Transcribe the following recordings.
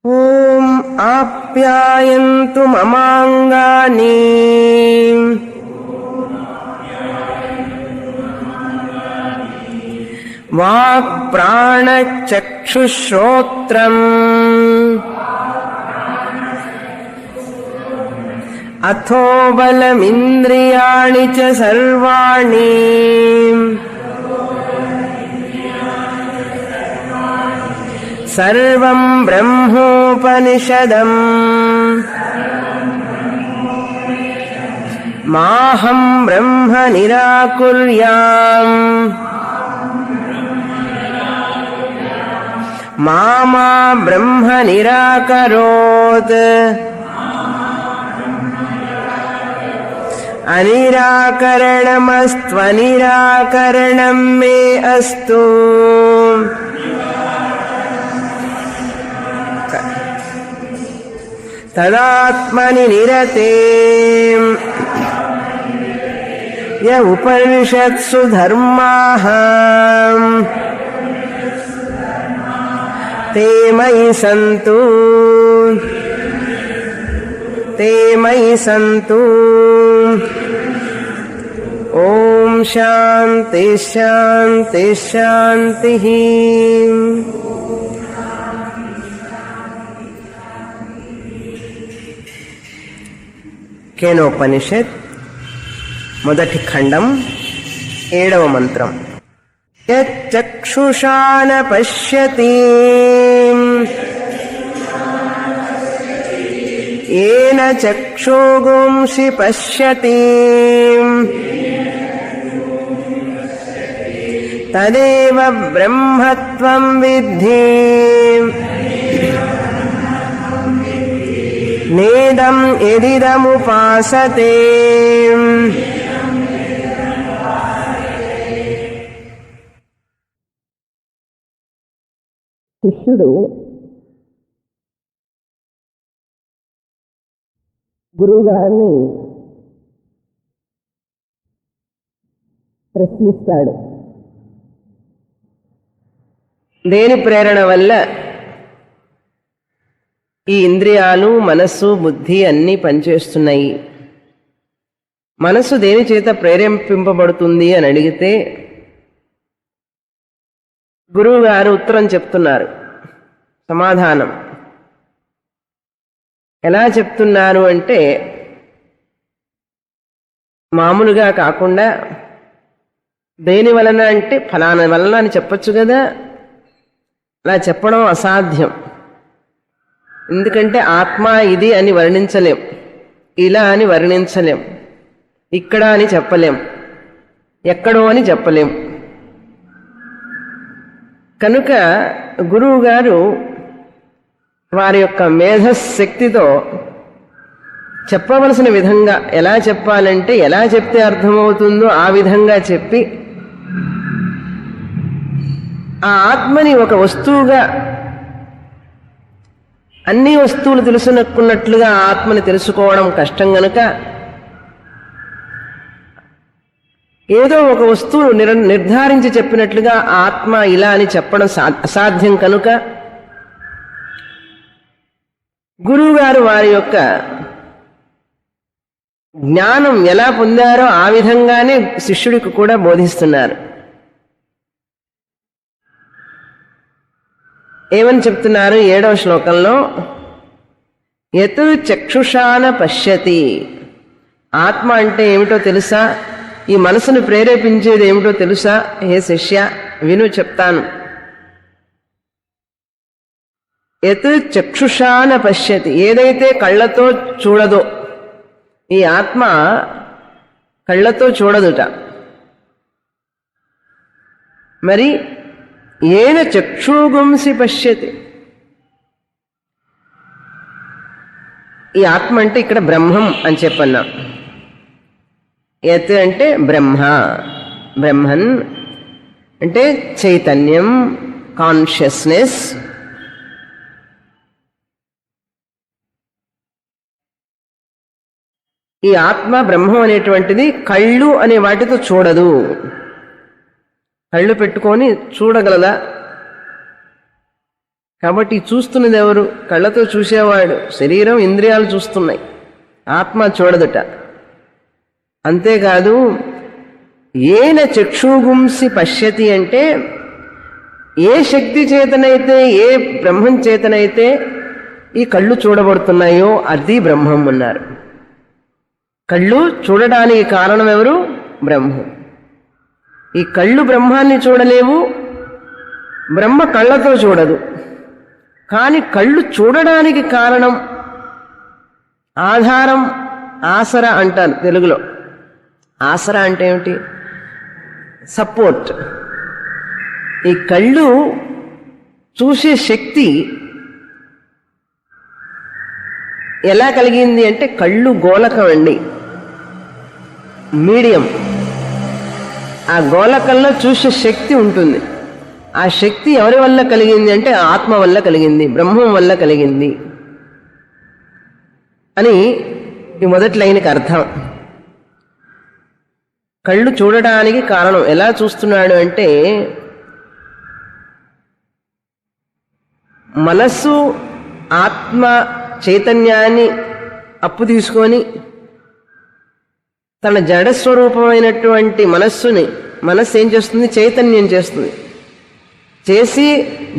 ఓం ఆప్యాయంతు మమాంగాని walk ప్రాణచక్షుశ్రోత్రం అథో బలమింద్రియాణి చ సర్వాణి సర్వం బ్రహ్మోపనిషదం మాహం బ్రహ్మ నిరాకుర్యాం మామా బ్రహ్మ నిరాకరోత్ అనిరాకరణమస్త్వనిరాకరణం మే అస్తు. తదాత్మని నిరతే య ఉపనిషత్సు ధర్మాః తే మయి సంతు తే మయి సంతు. ఓం శాంతి శాంతి శాంతి. కేనోపనిషత్ మొదటి ఖండం 7వ మంత్రం. యచ్చక్షుషా న పశ్యతి ఏన చక్షుగుంసి పశ్యతి తదేవ బ్రహ్మత్వం విద్ధి నేదం ఎదిదముపాసతే. శిష్యుడు గురువుగారిని ప్రశ్నిస్తాడు. దేని ప్రేరణ వల్ల ఈ ఇంద్రియాలు మనస్సు బుద్ధి అన్నీ పనిచేస్తున్నాయి, మనస్సు దేని చేత ప్రేరేపింపబడుతుంది అని అడిగితే గురువు గారు ఉత్తరం చెప్తున్నారు. సమాధానం ఎలా చెప్తున్నారు అంటే, మామూలుగా కాకుండా దేని వలన అంటే ఫలానా వలన అని చెప్పచ్చు కదా. అలా చెప్పడం అసాధ్యం. ఎందుకంటే ఆత్మ ఇది అని వర్ణించలేం, ఇలా అని వర్ణించలేం, ఇక్కడ అని చెప్పలేం, ఎక్కడో అని చెప్పలేం. కనుక గురువు గారు వారి యొక్క మేధశక్తితో చెప్పవలసిన విధంగా ఎలా చెప్పాలంటే, ఎలా చెప్తే అర్థమవుతుందో ఆ విధంగా చెప్పి ఆ ఆత్మని ఒక వస్తువుగా, అన్ని వస్తువులు తెలుసుకున్నట్లుగా ఆత్మని తెలుసుకోవడం కష్టం గనుక ఏదో ఒక వస్తువు నిర్ధారించి చెప్పినట్లుగా ఆత్మ ఇలా అని చెప్పడం అసాధ్యం. కనుక గురువుగారు వారి యొక్క జ్ఞానం ఎలా పొందారో ఆ విధంగానే శిష్యుడికి కూడా బోధిస్తున్నారు. ఏమని చెప్తున్నారు 7వ శ్లోకంలో? యత్ చక్షుషాన పశ్యతి. ఆత్మ అంటే ఏమిటో తెలుసా? ఈ మనసును ప్రేరేపించేది ఏమిటో తెలుసా? హే శిష్య విను, చెప్తాను. యత్ చక్షుషాన పశ్యతి, ఏదైతే కళ్ళతో చూడదో, ఈ ఆత్మ కళ్ళతో చూడదుట. మరి ఏన చక్షుగుంసి పశ్యతి, ఈ ఆత్మ అంటే ఇక్కడ బ్రహ్మం అని చెప్పన్నాం. యత్ అంటే బ్రహ్మ, బ్రహ్మన్ అంటే చైతన్యం, కాన్షియస్నెస్. ఈ ఆత్మ బ్రహ్మం అనేటువంటిది కళ్ళు అనే వాటితో చూడదు. కళ్ళు పెట్టుకొని చూడగలదా? కాబట్టి చూస్తున్నది ఎవరు? కళ్ళతో చూసేవాడు. శరీరం, ఇంద్రియాలు చూస్తున్నాయి, ఆత్మ చూడదుట. అంతేకాదు, ఏన చక్షుగుంసి పశ్యతి అంటే ఏ శక్తి చేతనైతే, ఏ బ్రహ్మం చేతనైతే ఈ కళ్ళు చూడబడుతున్నాయో అది బ్రహ్మం అన్నారు. కళ్ళు చూడడానికి కారణం ఎవరు? బ్రహ్మం. ఈ కళ్ళు బ్రహ్మాన్ని చూడలేవు, బ్రహ్మ కళ్ళతో చూడదు. కానీ కళ్ళు చూడడానికి కారణం, ఆధారం, ఆసర అంటారు తెలుగులో. ఆసర అంటే ఏమిటి? సపోర్ట్. ఈ కళ్ళు చూసే శక్తి ఎలా కలిగింది అంటే, కళ్ళు గోళకం అండి, మీడియం. ఆ గోళకంలో చూసే శక్తి ఉంటుంది. ఆ శక్తి ఎవరి వల్ల కలిగింది అంటే ఆత్మ వల్ల కలిగింది, బ్రహ్మం వల్ల కలిగింది అని ఈ మొదటి లైన్కి అర్థం. కళ్ళు చూడడానికి కారణం. ఎలా చూస్తున్నాడు అంటే, మనస్సు ఆత్మ చైతన్యాన్ని అప్పు తీసుకొని తన జడస్వరూపమైనటువంటి మనస్సు ఏం చేస్తుంది? చైతన్యం చేస్తుంది. చేసి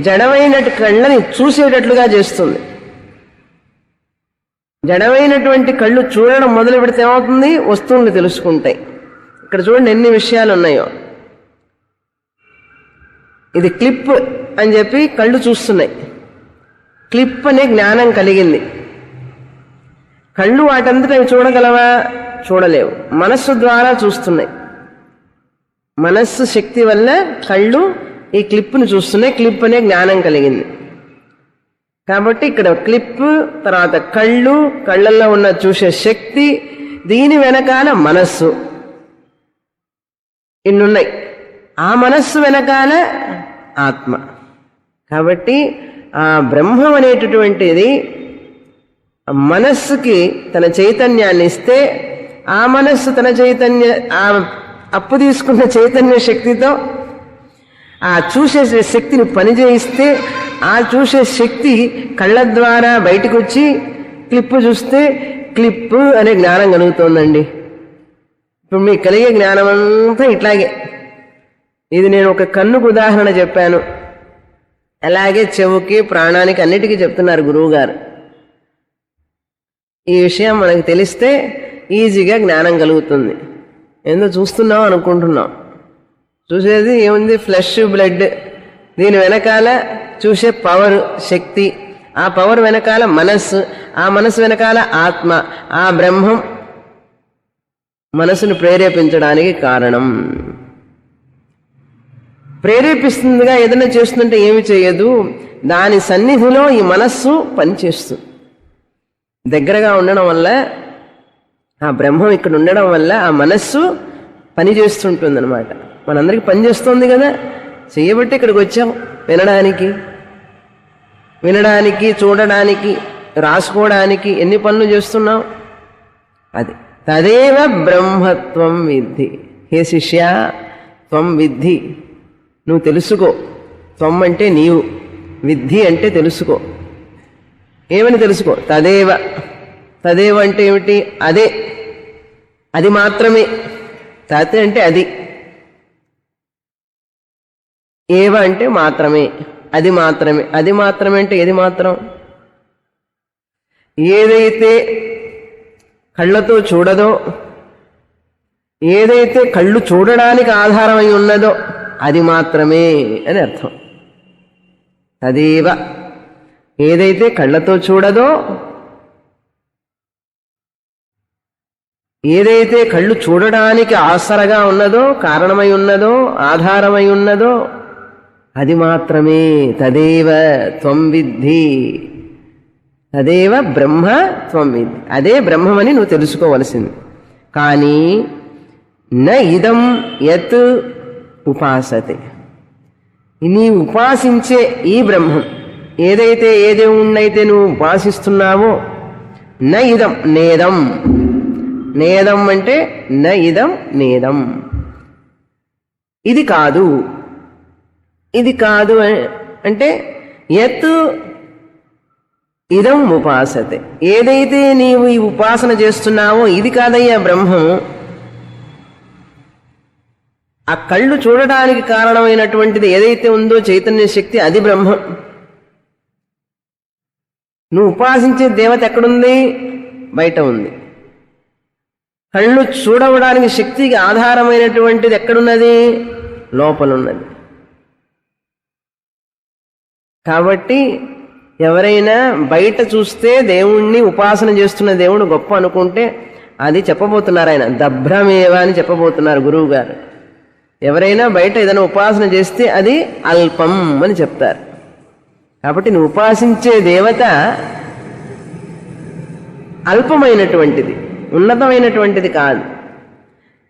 జడమైన కళ్ళని చూసేటట్లుగా చేస్తుంది. జడమైనటువంటి కళ్ళు చూడడం మొదలు పెడితే ఏమవుతుంది? వస్తువులు తెలుసుకుంటాయి. ఇక్కడ చూడండి ఎన్ని విషయాలు ఉన్నాయో. ఇది క్లిప్ అని చెప్పి కళ్ళు చూస్తున్నాయి. క్లిప్ అనే జ్ఞానం కలిగింది. కళ్ళు వాటంతటా అవి చూడగలవా? చూడలేవు. మనస్సు ద్వారా చూస్తున్నాయి. మనస్సు శక్తి వల్ల కళ్ళు ఈ క్లిప్ను చూస్తున్నాయి. క్లిప్ అనే జ్ఞానం కలిగింది. కాబట్టి ఇక్కడ క్లిప్, తర్వాత కళ్ళు, కళ్ళల్లో ఉన్న చూసే శక్తి, దీని వెనకాల మనస్సు, ఇన్నున్నాయి. ఆ మనస్సు వెనకాల ఆత్మ. కాబట్టి ఆ బ్రహ్మం అనేటటువంటిది మనస్సుకి తన చైతన్యాన్ని ఇస్తే, ఆ మనస్సు తన చైతన్య, ఆ అప్పు తీసుకున్న చైతన్య శక్తితో ఆ చూసే శక్తిని పనిచేయిస్తే, ఆ చూసే శక్తి కళ్ళ ద్వారా బయటకు వచ్చి క్లిప్పు చూస్తే క్లిప్పు అనే జ్ఞానం కలుగుతోందండి. ఇప్పుడు మీకు కలిగే జ్ఞానం అంతా ఇట్లాగే. ఇది నేను ఒక కన్నుకు ఉదాహరణ చెప్పాను. అలాగే చెవుకి, ప్రాణానికి, అన్నిటికీ చెప్తున్నారు గురువు గారు. ఈ విషయం మనకు తెలిస్తే ఈజీగా జ్ఞానం కలుగుతుంది. ఏందో చూస్తున్నాం అనుకుంటున్నాం. చూసేది ఏముంది? Flesh, blood. దీని వెనకాల చూసే పవర్, శక్తి. ఆ పవర్ వెనకాల మనస్సు, ఆ మనస్సు వెనకాల ఆత్మ. ఆ బ్రహ్మం మనసును ప్రేరేపించడానికి కారణం. ప్రేరేపిస్తుందిగా ఏదైనా చేస్తుంటే ఏమి చేయదు, దాని సన్నిధిలో ఈ మనస్సు పనిచేస్తుంది. దగ్గరగా ఉండడం వల్ల, ఆ బ్రహ్మం ఇక్కడ ఉండడం వల్ల ఆ మనస్సు పనిచేస్తుంటుంది అనమాట. మనందరికీ పనిచేస్తుంది కదా, చేయబట్టి ఇక్కడికి వచ్చాం. వినడానికి, చూడడానికి, రాసుకోవడానికి ఎన్ని పనులు చేస్తున్నాం. అది తదేవ బ్రహ్మత్వం విద్ధి. హే శిష్య, త్వం విద్ధి, నువ్వు తెలుసుకో. త్వం అంటే నీవు, విద్ధి అంటే తెలుసుకో. ఏమని తెలుసుకో? తదేవ. తదేవ అంటే ఏమిటి? అదే, అది మాత్రమే. తత్ అంటే అది, ఏవ అంటే మాత్రమే, అది మాత్రమే. అది మాత్రమే అంటే ఏది మాత్రం? ఏదైతే కళ్ళతో చూడదో, ఏదైతే కళ్ళు చూడడానికి ఆధారమై ఉన్నదో అది మాత్రమే అని అర్థం. తదేవ, ఏదైతే కళ్ళతో చూడదో, ఏదైతే కళ్ళు చూడడానికి ఆసరగా ఉన్నదో, కారణమై ఉన్నదో, ఆధారమై ఉన్నదో అది మాత్రమే. తదేవ త్వం విద్ధి. తదేవ బ్రహ్మ త్వం విద్ధి. అదే బ్రహ్మమని నువ్వు తెలుసుకోవలసింది. కానీ న ఇదం యత్ ఉపాసతే, నీ ఉపాసించే ఈ బ్రహ్మం, ఏదైతే ఏదేమున్నైతే నువ్వు ఉపాసిస్తున్నావో, న ఇదం నేదం. నేదం అంటే న ఇదం నేదం, ఇది కాదు. ఇది కాదు అంటే యత్ ఇదం ఉపాసతే, ఏదైతే నీవు ఈ ఉపాసన చేస్తున్నావో ఇది కాదయ్యా బ్రహ్మం. ఆ కళ్ళు చూడడానికి కారణమైనటువంటిది ఏదైతే ఉందో చైతన్య శక్తి, అది బ్రహ్మం. నువ్వు ఉపాసించే దేవత ఎక్కడుంది? బయట ఉంది. కళ్ళు చూడడానికి శక్తికి ఆధారమైనటువంటిది ఎక్కడున్నది? లోపలున్నది. కాబట్టి ఎవరైనా బయట చూస్తే దేవుణ్ణి ఉపాసన చేస్తున్న దేవుడు గొప్ప అనుకుంటే అది చెప్పబోతున్నారు ఆయన, దభ్రమేవ అని చెప్పబోతున్నారు గురువు గారు. ఎవరైనా బయట ఏదైనా ఉపాసన చేస్తే అది అల్పం అని చెప్తారు. కాబట్టి నువ్వు ఉపాసించే దేవత అల్పమైనటువంటిది, ఉన్నతమైనటువంటిది కాదు.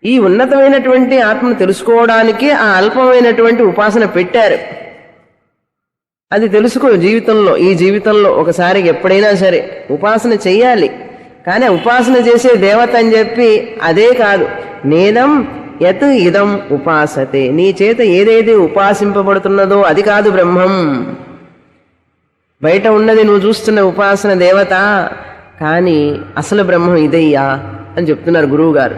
ఈ ఉన్నతమైనటువంటి ఆత్మను తెలుసుకోవడానికి ఆ అల్పమైనటువంటి ఉపాసన పెట్టారు. అది తెలుసుకో జీవితంలో. ఈ జీవితంలో ఒకసారి ఎప్పుడైనా సరే ఉపాసన చెయ్యాలి. కానీ ఉపాసన చేసే దేవత అని చెప్పి అదే కాదు. నేదం యత్ ఇదం ఉపాసతే, నీ చేత ఏదైతే ఉపాసింపబడుతున్నదో అది కాదు బ్రహ్మం. బయట ఉన్నది నువ్వు చూస్తున్న ఉపాసన దేవత, కానీ అసలు బ్రహ్మం ఇదయ్యా అని చెప్తున్నారు గురువు గారు.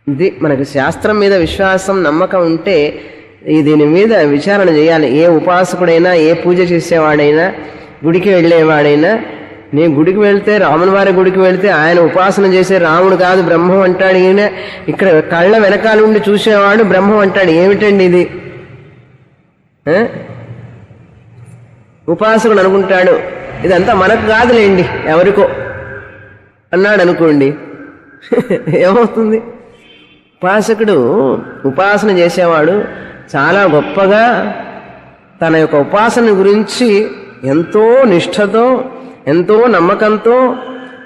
ఇది మనకు శాస్త్రం మీద విశ్వాసం, నమ్మకం ఉంటే దీని మీద విచారణ చేయాలి. ఏ ఉపాసకుడైనా, ఏ పూజ చేసేవాడైనా, గుడికి వెళ్ళేవాడైనా, నేను గుడికి వెళ్తే, రాముని వారి గుడికి వెళ్తే ఆయన ఉపాసన చేసే రాముడు కాదు బ్రహ్మం అంటాడు. ఈయన ఇక్కడ కళ్ళ వెనకాల ఉండి చూసేవాడు బ్రహ్మం అంటాడు. ఏమిటండి ఇది? ఉపాసకుడు అనుకుంటాడు ఇదంతా మనకు కాదులేండి ఎవరికో అన్నాడు అనుకోండి, ఏమవుతుంది? ఉపాసకుడు, ఉపాసన చేసేవాడు చాలా గొప్పగా తన యొక్క ఉపాసన గురించి ఎంతో నిష్ఠతో, ఎంతో నమ్మకంతో,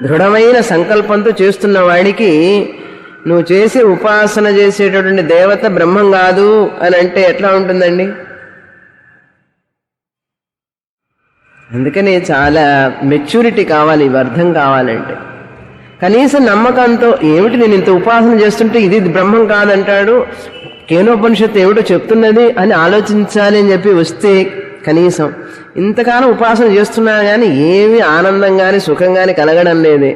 దృఢమైన సంకల్పంతో చేస్తున్న వాడికి నువ్వు చేసే ఉపాసన చేసేటటువంటి దేవత బ్రహ్మం కాదు అని అంటే ఎట్లా ఉంటుందండి? అందుకని చాలా మెచ్యూరిటీ కావాలి, ఇవి అర్థం కావాలంటే. కనీసం నమ్మకంతో, ఏమిటి నేను ఇంత ఉపాసన చేస్తుంటే ఇది బ్రహ్మం కాదంటాడు, కేనోపనిషత్తు ఏమిటో చెప్తున్నది అని ఆలోచించాలి అని చెప్పి వస్తే, కనీసం ఇంతకాలం ఉపాసన చేస్తున్నా కానీ ఏమీ ఆనందం కానీ సుఖం కానీ కలగడం లేదే,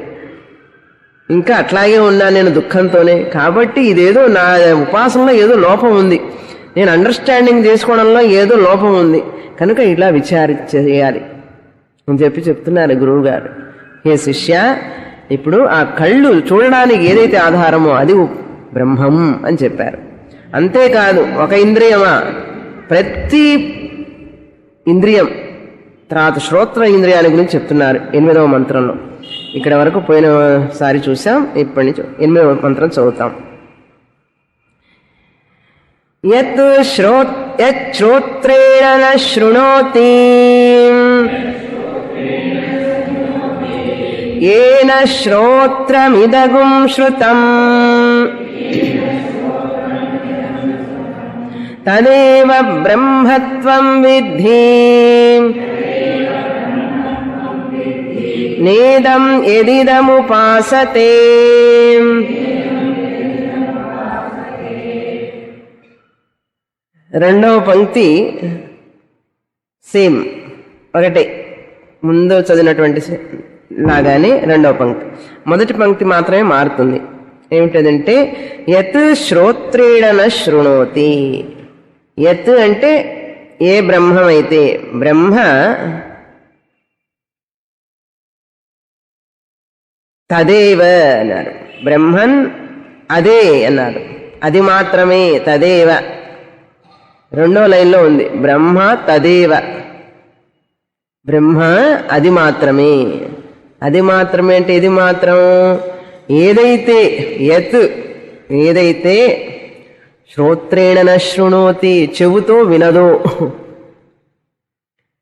ఇంకా అట్లాగే ఉన్నాను నేను దుఃఖంతోనే. కాబట్టి ఇదేదో నా ఉపాసనలో ఏదో లోపం ఉంది, నేను అండర్స్టాండింగ్ చేసుకోవడంలో ఏదో లోపం ఉంది, కనుక ఇలా చేయాలి అని చెప్పి చెప్తున్నారు గురువు గారు. ఏ శిష్య, ఇప్పుడు ఆ కళ్ళు చూడడానికి ఏదైతే ఆధారమో అది బ్రహ్మం అని చెప్పారు. అంతేకాదు ఒక ఇంద్రియమా, ప్రతి ఇంద్రియం, తర్వాత శ్రోత్ర ఇంద్రియాల గురించి చెప్తున్నారు 8వ మంత్రంలో. ఇక్కడ వరకు పోయినసారి చూసాం, ఇప్పటి నుంచి 8వ మంత్రం చదువుతాం. యత్ శ్రోత్రేణ న శృణోతి ఏన శ్రోత్రమిదగుం శ్రుతం తదేవ బ్రహ్మత్వం విద్ధి నేదం యదిదముపాసతే. రెండవ పంక్తి సేమ్, ఒకటే ముందు చదివినటువంటి లాగానే రెండవ పంక్తి. మొదటి పంక్తి మాత్రమే మారుతుంది. ఏమిటదంటే యత్ శ్రోత్రేణ న శృణోతి. యత్ అంటే ఏ బ్రహ్మమైతే, బ్రహ్మ తదేవ అన్నారు, బ్రహ్మన్ అదే అన్నారు, అది మాత్రమే, తదేవ రెండో లైన్లో ఉంది, బ్రహ్మ తదేవ, బ్రహ్మ అది మాత్రమే. అది మాత్రమే అంటే ఇది మాత్రం, ఏదైతే యత్, ఏదైతే శ్రోత్రేణ న శృణోతి, చెవుతో వినదో,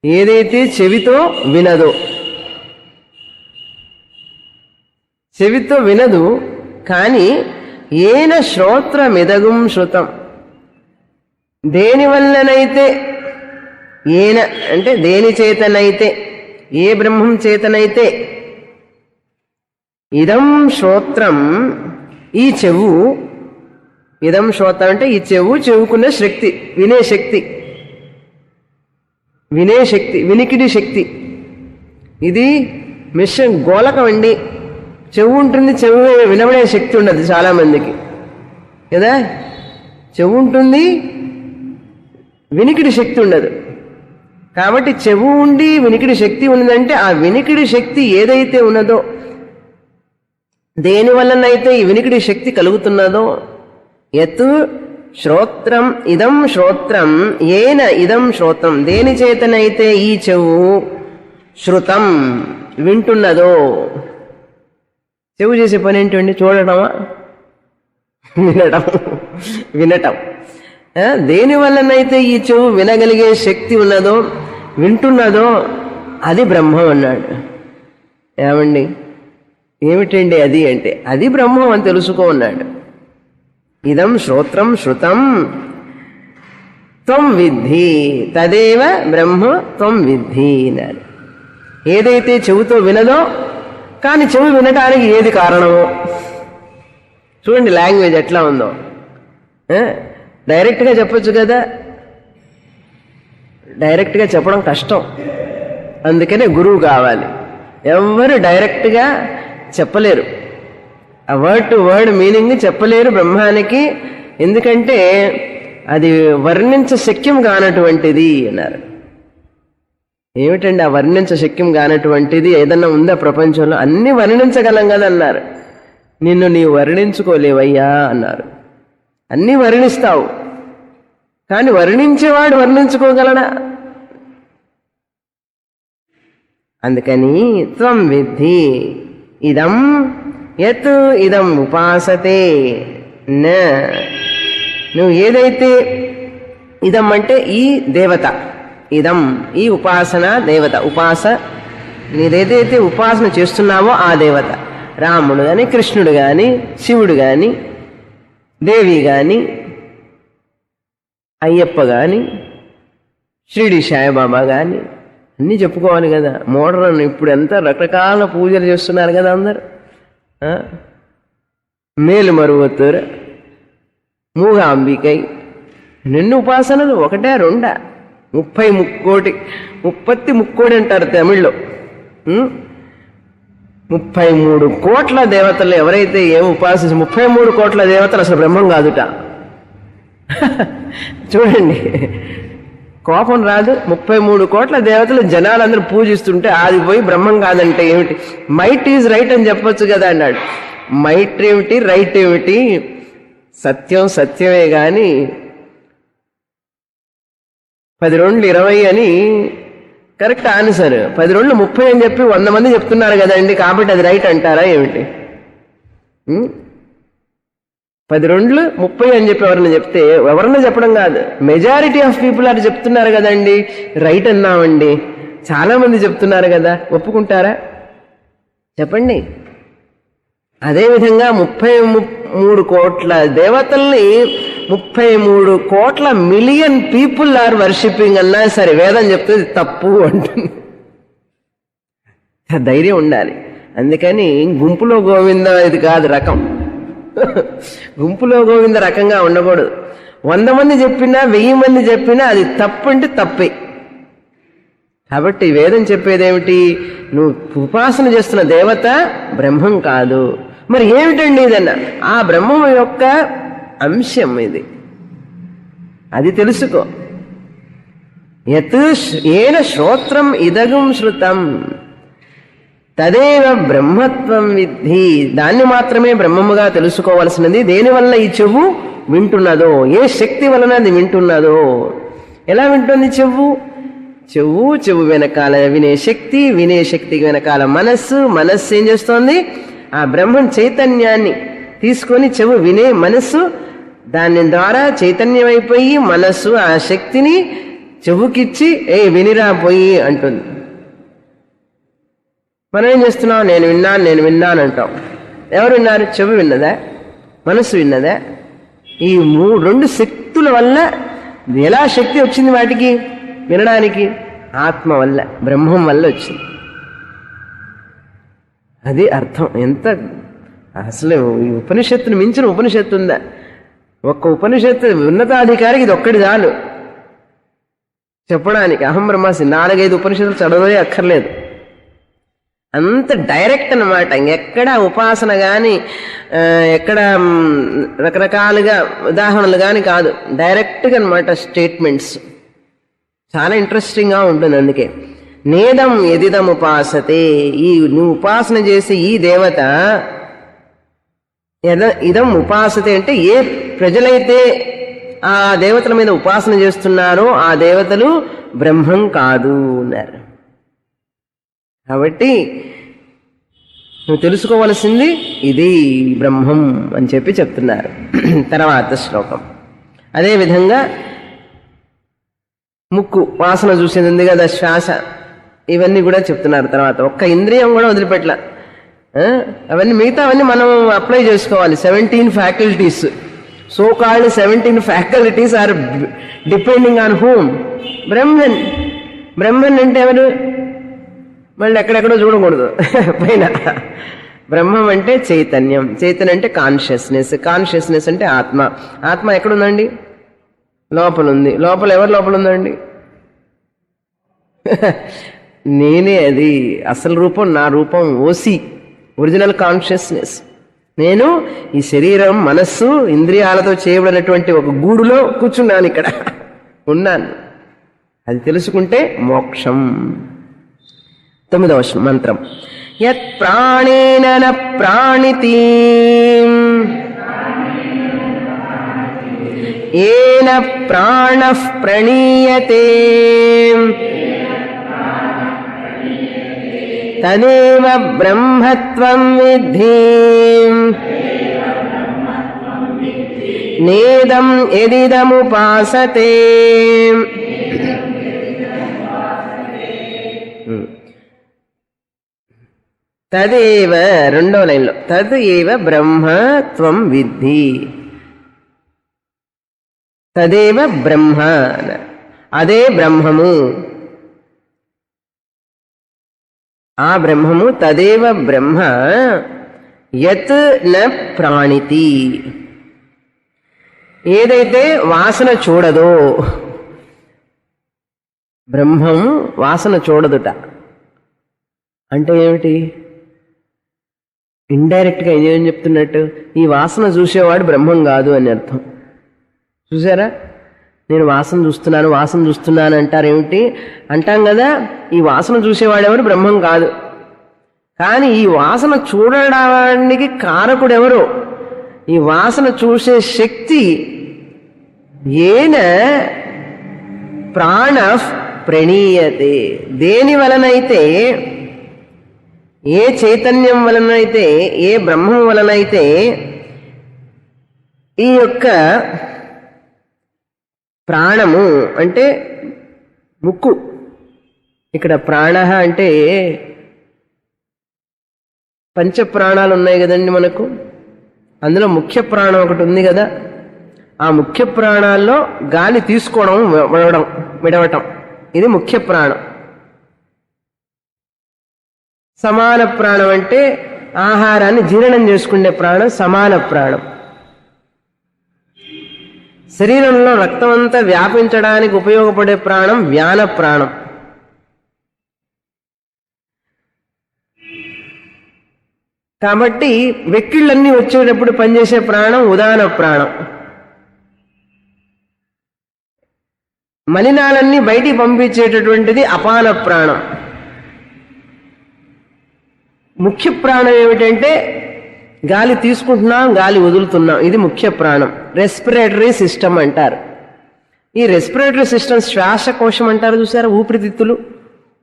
ఏదైతే చెవితో వినదో, చెవితో వినదు కానీ ఏన శ్రోత్రమిదగుం శృతం, దేనివల్లనైతే, ఏన అంటే దేని చేతనైతే, ఏ బ్రహ్మం చేతనైతే, ఇదం శ్రోత్రం ఈ చెవు, ఇదం శ్రోత్రం అంటే ఈ చెవు, చెవుకున్న శక్తి, వినే శక్తి, వినే శక్తి, వినికిడి శక్తి. ఇది మిషన్ గోలకం అండి. చెవు ఉంటుంది, చెవు వినబడే శక్తి ఉండదు చాలామందికి కదా. చెవు ఉంటుంది, వినికిడి శక్తి ఉండదు. కాబట్టి చెవు ఉండి వినికిడి శక్తి ఉన్నదంటే ఆ వినికిడి శక్తి ఏదైతే ఉన్నదో, దేని వలనైతే ఈ వినికిడి శక్తి కలుగుతున్నదో, యత్ శ్రోత్రం ఇదం శ్రోత్రం ఏన ఇదం శ్రోత్రం, దేని చేతనైతే ఈ చెవు శృతం వింటున్నదో. చెవు చేసే పని ఏంటండి? చూడటమా? వినటం. దేని వల్లనైతే ఈ చెవు వినగలిగే శక్తి ఉన్నదో, వింటున్నదో, అది బ్రహ్మం అన్నాడు. ఏమండి, ఏమిటండి అది అంటే, అది బ్రహ్మం అని తెలుసుకో అన్నాడు. ఇదం శ్రోత్రం శృతం త్వం విద్ధి తదేవ బ్రహ్మ త్వం విద్ధి అన్నాడు. ఏదైతే చెవుతో వినదో, కానీ చెవి వినటానికి ఏది కారణమో చూడండి. లాంగ్వేజ్ ఎట్లా ఉందో. డైరెక్ట్గా చెప్పొచ్చు కదా, డైరెక్ట్గా చెప్పడం కష్టం. అందుకనే గురువు కావాలి. ఎవ్వరు డైరెక్ట్గా చెప్పలేరు, ఆ వర్డ్ టు వర్డ్ మీనింగ్ చెప్పలేరు బ్రహ్మానికి. ఎందుకంటే అది వర్ణించ శక్యం కానటువంటిది అన్నారు. ఏమిటండి ఆ వర్ణించ శక్యం కానటువంటిది? ఏదన్నా ఉందా ప్రపంచంలో? అన్ని వర్ణించగలం కదా అన్నారు. నిన్ను నీవు వర్ణించుకోలేవయ్యా అన్నారు. అన్నీ వర్ణిస్తావు, కానీ వర్ణించేవాడు వర్ణించుకోగలడా? అందుకని త్వం విద్ధి ఇదం యత్ ఇదం ఉపాసతే న, నువ్వు ఏదైతే ఇదం అంటే ఈ దేవత, ఇదం ఈ ఉపాసన దేవత, నీదేదైతే ఉపాసన చేస్తున్నావో ఆ దేవత, రాముడు కానీ, కృష్ణుడు కానీ, శివుడు కానీ, దేవి కానీ, అయ్యప్ప కానీ, షిరిడి సాయిబాబా కానీ, అన్నీ చెప్పుకోవాలి కదా. మోడర్న్ ఇప్పుడు ఎంత రకరకాల పూజలు చేస్తున్నారు కదా అందరు. మేలుమరువత్తూరు, మూగాంబికై, నిన్ను ఉపాసనలు ఒకటే రెండా? 30 ముక్కోడి అంటారు తమిళ్లో. 33 కోట్ల దేవతలు ఎవరైతే ఏం ఉపాసించి 33 కోట్ల దేవతలు అసలు బ్రహ్మం కాదుట. చూడండి, కోపం రాదు. 33 కోట్ల దేవతలు జనాలందరూ పూజిస్తుంటే అది పోయి బ్రహ్మం కాదంటే ఏమిటి? మైట్ ఈజ్ రైట్ అని చెప్పొచ్చు కదా అన్నాడు. మైట్ ఏమిటి, రైట్ ఏమిటి? సత్యం సత్యమే గాని 10 2 20 అని కరెక్ట్ ఆన్సర్. 10 2 30 అని చెప్పి 100 మంది చెప్తున్నారు కదండి, కాబట్టి అది రైట్ అంటారా ఏమిటి? 10 2 30 అని చెప్పి ఎవరన్నా చెప్తే, ఎవరన్నా చెప్పడం కాదు, మెజారిటీ ఆఫ్ పీపుల్ అది చెప్తున్నారు కదండి, రైట్ అన్నామండి. చాలా మంది చెప్తున్నారు కదా, ఒప్పుకుంటారా చెప్పండి? అదేవిధంగా 33 కోట్ల దేవతల్ని 33 కోట్ల మిలియన్ పీపుల్ ఆర్ వర్షిపింగ్ అన్నా సరే వేదం చెప్తుంది తప్పు అంటుంది. ధైర్యం ఉండాలి. అందుకని గుంపులో గోవింద ఇది కాదు రకం. గుంపులో గోవింద రకంగా ఉండకూడదు. 100 మంది చెప్పినా 1000 మంది చెప్పినా అది తప్పు అంటే తప్పే. కాబట్టి వేదం చెప్పేదేమిటి? నువ్వు ఉపాసన చేస్తున్న దేవత బ్రహ్మం కాదు. మరి ఏమిటండి ఇదన్నా? ఆ బ్రహ్మం యొక్క అంశం ఇది, అది తెలుసుకో. యత్ ఏన శ్రోత్రం ఇదగం శృతం తదేవ బ్రహ్మత్వం విద్ధి, దాన్ని మాత్రమే బ్రహ్మముగా తెలుసుకోవలసినది. దేనివల్ల ఈ చెవు వింటున్నదో, ఏ శక్తి వలన అది వింటున్నదో. ఎలా వింటుంది చెవు? చెవు వెనకాల వినే శక్తికి వెనకాల మనస్సు ఏం చేస్తోంది? ఆ బ్రహ్మం చైతన్యాన్ని తీసుకొని చెవు వినే మనస్సు దాని ద్వారా చైతన్యమైపోయి మనస్సు ఆ శక్తిని చెవుకిచ్చి వినిరా పోయి అంటుంది. మనం ఏం చేస్తున్నాం? నేను విన్నాను అంటాం. ఎవరు విన్నారు? చెవు విన్నదా? మనస్సు విన్నదా? ఈ 2 శక్తుల వల్ల ఎలా శక్తి వచ్చింది వాటికి వినడానికి? ఆత్మ వల్ల, బ్రహ్మం వల్ల వచ్చింది. అది అర్థం. ఎంత అసలు ఈ ఉపనిషత్తును మించిన ఉపనిషత్తు ఉందా? ఒక్క ఉపనిషత్తు ఉన్నతాధికారికి ఇది ఒక్కటి చాలు. చెప్పడానికి. అహం బ్రహ్మాస్మి 4-5 ఉపనిషత్తులు చదవదే అక్కర్లేదు, అంత డైరెక్ట్ అన్నమాట. ఇంకెక్కడ ఉపాసన కానీ ఎక్కడ రకరకాలుగా ఉదాహరణలు కానీ కాదు, డైరెక్ట్గా అనమాట స్టేట్మెంట్స్. చాలా ఇంట్రెస్టింగ్గా ఉంటుంది. అందుకే నేదం ఎదిదం ఉపాసతే, ఈ నువ్వు ఉపాసన చేసే ఈ దేవత ఇదం ఉపాసతే అంటే ఏ ప్రజలైతే ఆ దేవతల మీద ఉపాసన చేస్తున్నారో ఆ దేవతలు బ్రహ్మం కాదు అన్నారు. కాబట్టి నువ్వు తెలుసుకోవలసింది ఇది బ్రహ్మం అని చెప్పి చెప్తున్నారు. తర్వాత శ్లోకం అదేవిధంగా ముక్కు వాసన చూసేది ఉంది కదా, శ్వాస, ఇవన్నీ కూడా చెప్తున్నారు. తర్వాత ఒక్క ఇంద్రియం కూడా వదిలిపెట్ల, అవన్నీ మిగతావన్నీ మనం అప్లై చేసుకోవాలి. 17 faculties, so called 17 faculties are depending on whom? Brahman. Brahman అంటే ఎవరు? మళ్ళీ ఎక్కడెక్కడో చూడకూడదు పైన. బ్రహ్మం అంటే చైతన్యం, చైతన్యం అంటే కాన్షియస్నెస్, కాన్షియస్నెస్ అంటే ఆత్మ. ఆత్మ ఎక్కడుందండి? లోపల ఉంది. లోపల ఎవరు లోపల ఉందండి? నేనే. అది అసలు రూపం, నా రూపం ఓసి, ఒరిజినల్ కాన్షియస్నెస్. నేను ఈ శరీరం, మనస్సు, ఇంద్రియాలతో చేయబడినటువంటి ఒక గూడులో కూర్చున్నాను, ఇక్కడ ఉన్నాను. అది తెలుసుకుంటే మోక్షం. 9వ మంత్రం యత్ ప్రాణేన న ప్రాణితి ఏన ప్రాణః ప్రణీయతే తదేవ బ్రహ్మత్వం విద్ధి నేదం ఎదిదముపాసతే. తదేవ, 2వ లైన్లో, తద్ ఏవ బ్రహ్మ త్వం విద్ధి. తదేవ బ్రహ్మ, అదే బ్రహ్మము, ఆ బ్రహ్మము. తదేవ బ్రహ్మ యత్ న ప్రాణితి, ఏదైతే వాసన చూడదో. బ్రహ్మం వాసన చూడదుట అంటే ఏమిటి? ఇండైరెక్ట్గా ఏం చెప్తున్నట్టు? ఈ వాసన చూసేవాడు బ్రహ్మం కాదు అని అర్థం. చూసారా? నేను వాసన చూస్తున్నాను, వాసన చూస్తున్నాను అంటారేమిటి? అంటాం కదా, ఈ వాసన చూసేవాడెవరు? బ్రహ్మం కాదు. కానీ ఈ వాసన చూడడానికి కారకుడు ఎవరు? ఈ వాసన చూసే శక్తి. ఏన ప్రాణ ప్రణీయతే, దేని వలనైతే, ఏ చైతన్యం వలనైతే, ఏ బ్రహ్మం వలనైతే ఈ యొక్క ప్రాణము అంటే ముక్కు, ఇక్కడ ప్రాణ అంటే పంచప్రాణాలు ఉన్నాయి కదండి మనకు. అందులో ముఖ్య ప్రాణం ఒకటి ఉంది కదా, ఆ ముఖ్య ప్రాణాల్లో గాలి తీసుకోవడం, విడవటం, ఇది ముఖ్య ప్రాణం. సమాన ప్రాణం అంటే ఆహారాన్ని జీర్ణం చేసుకునే ప్రాణం సమాన ప్రాణం. శరీరంలో రక్తం అంతా వ్యాపించడానికి ఉపయోగపడే ప్రాణం వ్యాన ప్రాణం. కాబట్టి వెక్కిళ్ళన్నీ వచ్చేటప్పుడు పనిచేసే ప్రాణం ఉదాన ప్రాణం. మలినాలన్నీ బయటికి పంపించేటటువంటిది అపాన ప్రాణం. ముఖ్య ప్రాణం ఏమిటంటే గాలి తీసుకుంటున్నాం, గాలి వదులుతున్నాం, ఇది ముఖ్య ప్రాణం. రెస్పిరేటరీ సిస్టమ్ అంటారు. ఈ రెస్పిరేటరీ సిస్టమ్ శ్వాసకోశం అంటారు చూసారా, ఊపిరితిత్తులు.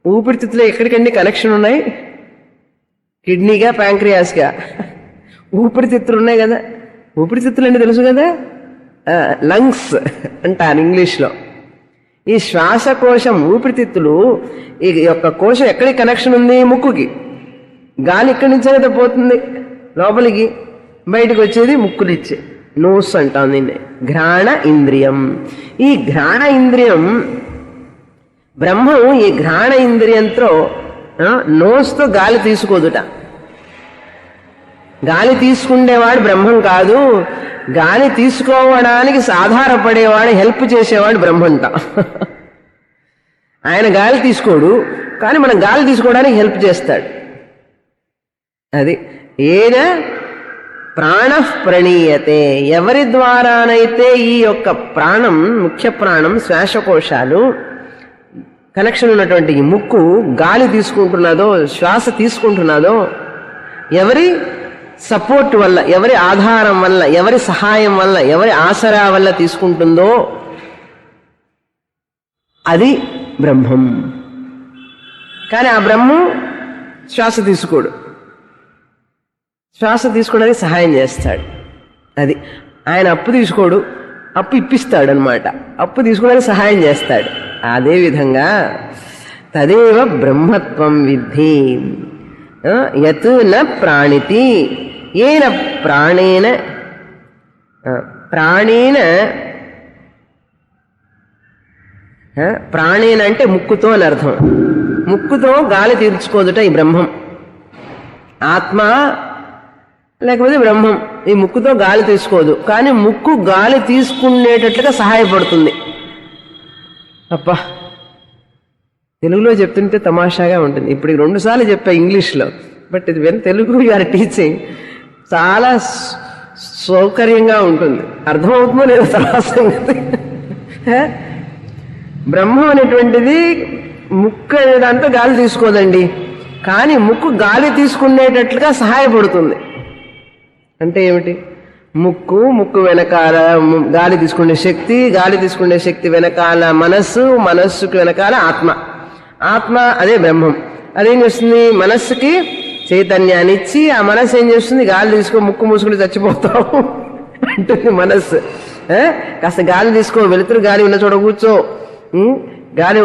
ఊపిరితిత్తులు ఎక్కడికండి కనెక్షన్ ఉన్నాయి? కిడ్నీగా, ప్యాంక్రియాస్గా ఊపిరితిత్తులు ఉన్నాయి కదా. ఊపిరితిత్తులు అంటే తెలుసు కదా, లంగ్స్ అంటారు ఇంగ్లీష్లో. ఈ శ్వాసకోశం, ఊపిరితిత్తులు, ఈ యొక్క కోశం ఎక్కడికి కనెక్షన్ ఉంది? ముక్కుకి. గాలి ఇక్కడి నుంచే కదా పోతుంది లోపలికి, బయటకు వచ్చేది ముక్కునిచ్చే నోస్ అంటాం దీన్ని. ఘ్రాణ ఇంద్రియం. ఈ ఘ్రాణ ఇంద్రియం బ్రహ్మం ఈ ఘ్రాణ ఇంద్రియంతో నోస్తో గాలి తీసుకోదుట. గాలి తీసుకునేవాడు బ్రహ్మం కాదు, గాలి తీసుకోవడానికి సాధారపడేవాడు, హెల్ప్ చేసేవాడు బ్రహ్మంట. ఆయన గాలి తీసుకోడు, కానీ మనం గాలి తీసుకోవడానికి హెల్ప్ చేస్తాడు. అది ఏన ప్రాణ ప్రణీయతే, ఎవరి ద్వారానైతే ఈ యొక్క ప్రాణం, ముఖ్య ప్రాణం, శ్వాసకోశాలు కనెక్షన్ ఉన్నటువంటి ఈ ముక్కు గాలి తీసుకుంటున్నదో, శ్వాస తీసుకుంటున్నదో, ఎవరి సపోర్ట్ వల్ల, ఎవరి ఆధారం వల్ల, ఎవరి సహాయం వల్ల, ఎవరి ఆసరా వల్ల తీసుకుంటుందో అది బ్రహ్మం. కానీ ఆ బ్రహ్మం శ్వాస తీసుకోడు, శ్వాస తీసుకోవడానికి సహాయం చేస్తాడు. అది ఆయన అప్పు తీసుకోడు, అప్పు ఇప్పిస్తాడు అనమాట. అప్పు తీసుకోవడానికి సహాయం చేస్తాడు. అదేవిధంగా తదేవ బ్రహ్మత్వం విద్ధి యత్ న ప్రాణితి ఏన ప్రాణేన ప్రాణేన అంటే ముక్కుతో అని అర్థం. ముక్కుతో గాలి తీర్చుకోదుట ఈ బ్రహ్మం. ఆత్మ లేకపోతే బ్రహ్మం ఈ ముక్కుతో గాలి తీసుకోదు, కానీ ముక్కు గాలి తీసుకునేటట్లుగా సహాయపడుతుంది. అబ్బా, తెలుగులో చెప్తుంటే తమాషాగా ఉంటుంది. ఇప్పుడు 2 సార్లు చెప్పా ఇంగ్లీష్లో, బట్ ఇది వెన్ తెలుగు యూఆర్ టీచింగ్ చాలా సౌకర్యంగా ఉంటుంది. అర్థమవుతుందో లేదో తర్వాత సంగతి. బ్రహ్మం అనేటువంటిది ముక్కు అనేదంతా గాలి తీసుకోదండి, కానీ ముక్కు గాలి తీసుకునేటట్లుగా సహాయపడుతుంది. అంటే ఏమిటి? ముక్కు వెనకాల గాలి తీసుకునే శక్తి, గాలి తీసుకునే శక్తి వెనకాల మనస్సుకి వెనకాల ఆత్మ అదే బ్రహ్మం. అదేం చేస్తుంది? మనస్సుకి చైతన్యాన్ని ఇచ్చి, ఆ మనస్సు ఏం చేస్తుంది? గాలి తీసుకో, ముక్కు మూసుకుని చచ్చిపోతావు అంటుంది మనస్సు. కాస్త గాలి తీసుకో, వెలుతురు గాలి ఉన్న చోట కూర్చో, గాలి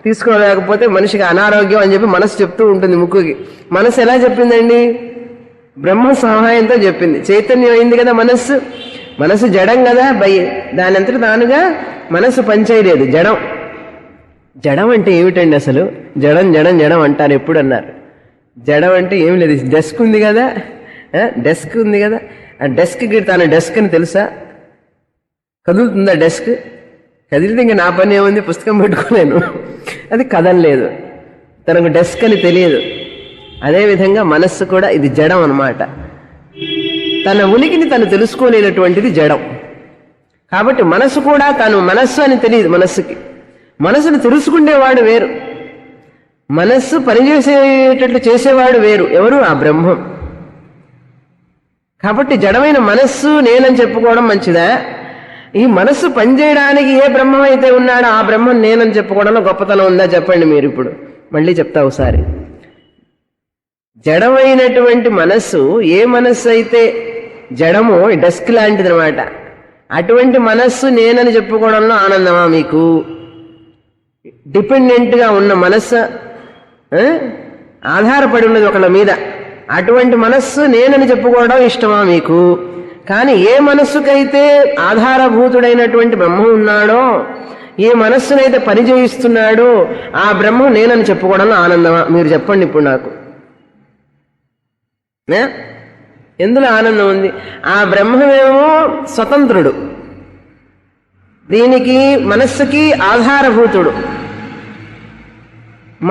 తీసుకోలేకపోతే మనిషికి అనారోగ్యం అని చెప్పి మనస్సు చెప్తూ ఉంటుంది ముక్కుకి. మనస్సు ఎలా చెప్పిందండి? బ్రహ్మ సహాయంతో చెప్పింది. చైతన్యం అయింది కదా మనస్సు జడం కదా, దాని అంతటా తానుగా మనస్సు పనిచేయలేదు, జడం అంటే ఏమిటండి అసలు? జడం అంటారు. ఎప్పుడు అన్నారు? జడం అంటే ఏమి లేదు. డెస్క్ ఉంది కదా, ఆ డెస్క్కి తన డెస్క్ అని తెలుసా? కదులుతుందా డెస్క్? కదిలితే ఇంకా నా పని ఏముంది, పుస్తకం పెట్టుకోలేను. అది కదలలేదు, తనకు డెస్క్ అని తెలియదు. అదేవిధంగా మనస్సు కూడా ఇది జడం అన్నమాట. తన ఉనికిని తను తెలుసుకోలేనటువంటిది జడం. కాబట్టి మనస్సు కూడా తను మనస్సు అని తెలియదు. మనస్సును తెలుసుకునేవాడు వేరు, మనస్సు పనిచేసేటట్లు చేసేవాడు వేరు. ఎవరు? ఆ బ్రహ్మం. కాబట్టి జడమైన మనస్సు నేనని చెప్పుకోవడం మంచిదా? ఈ మనస్సు పనిచేయడానికి ఏ బ్రహ్మం అయితే ఉన్నాడో ఆ బ్రహ్మం నేనని చెప్పుకోవడంలో గొప్పతనం ఉందా? చెప్పండి మీరు. ఇప్పుడు మళ్ళీ చెప్తా ఒకసారి. జడమైనటువంటి మనస్సు, ఏ మనస్సు అయితే జడమో డెస్క్ లాంటిది అనమాట, అటువంటి మనస్సు నేనని చెప్పుకోవడంలో ఆనందమా మీకు? డిపెండెంట్గా ఉన్న మనస్సు, ఆధారపడి ఉన్నది ఒకళ్ళ మీద, అటువంటి మనస్సు నేనని చెప్పుకోవడం ఇష్టమా మీకు? కానీ ఏ మనస్సుకైతే ఆధారభూతుడైనటువంటి బ్రహ్మం ఉన్నాడో, ఏ మనస్సునైతే పనిచేయిస్తున్నాడో ఆ బ్రహ్మం నేనని చెప్పుకోవడంలో ఆనందమా? మీరు చెప్పండి ఇప్పుడు నాకు. ఎందులో ఆనందం ఉంది? ఆ బ్రహ్మమేమో స్వతంత్రుడు, దీనికి మనస్సుకి ఆధారభూతుడు.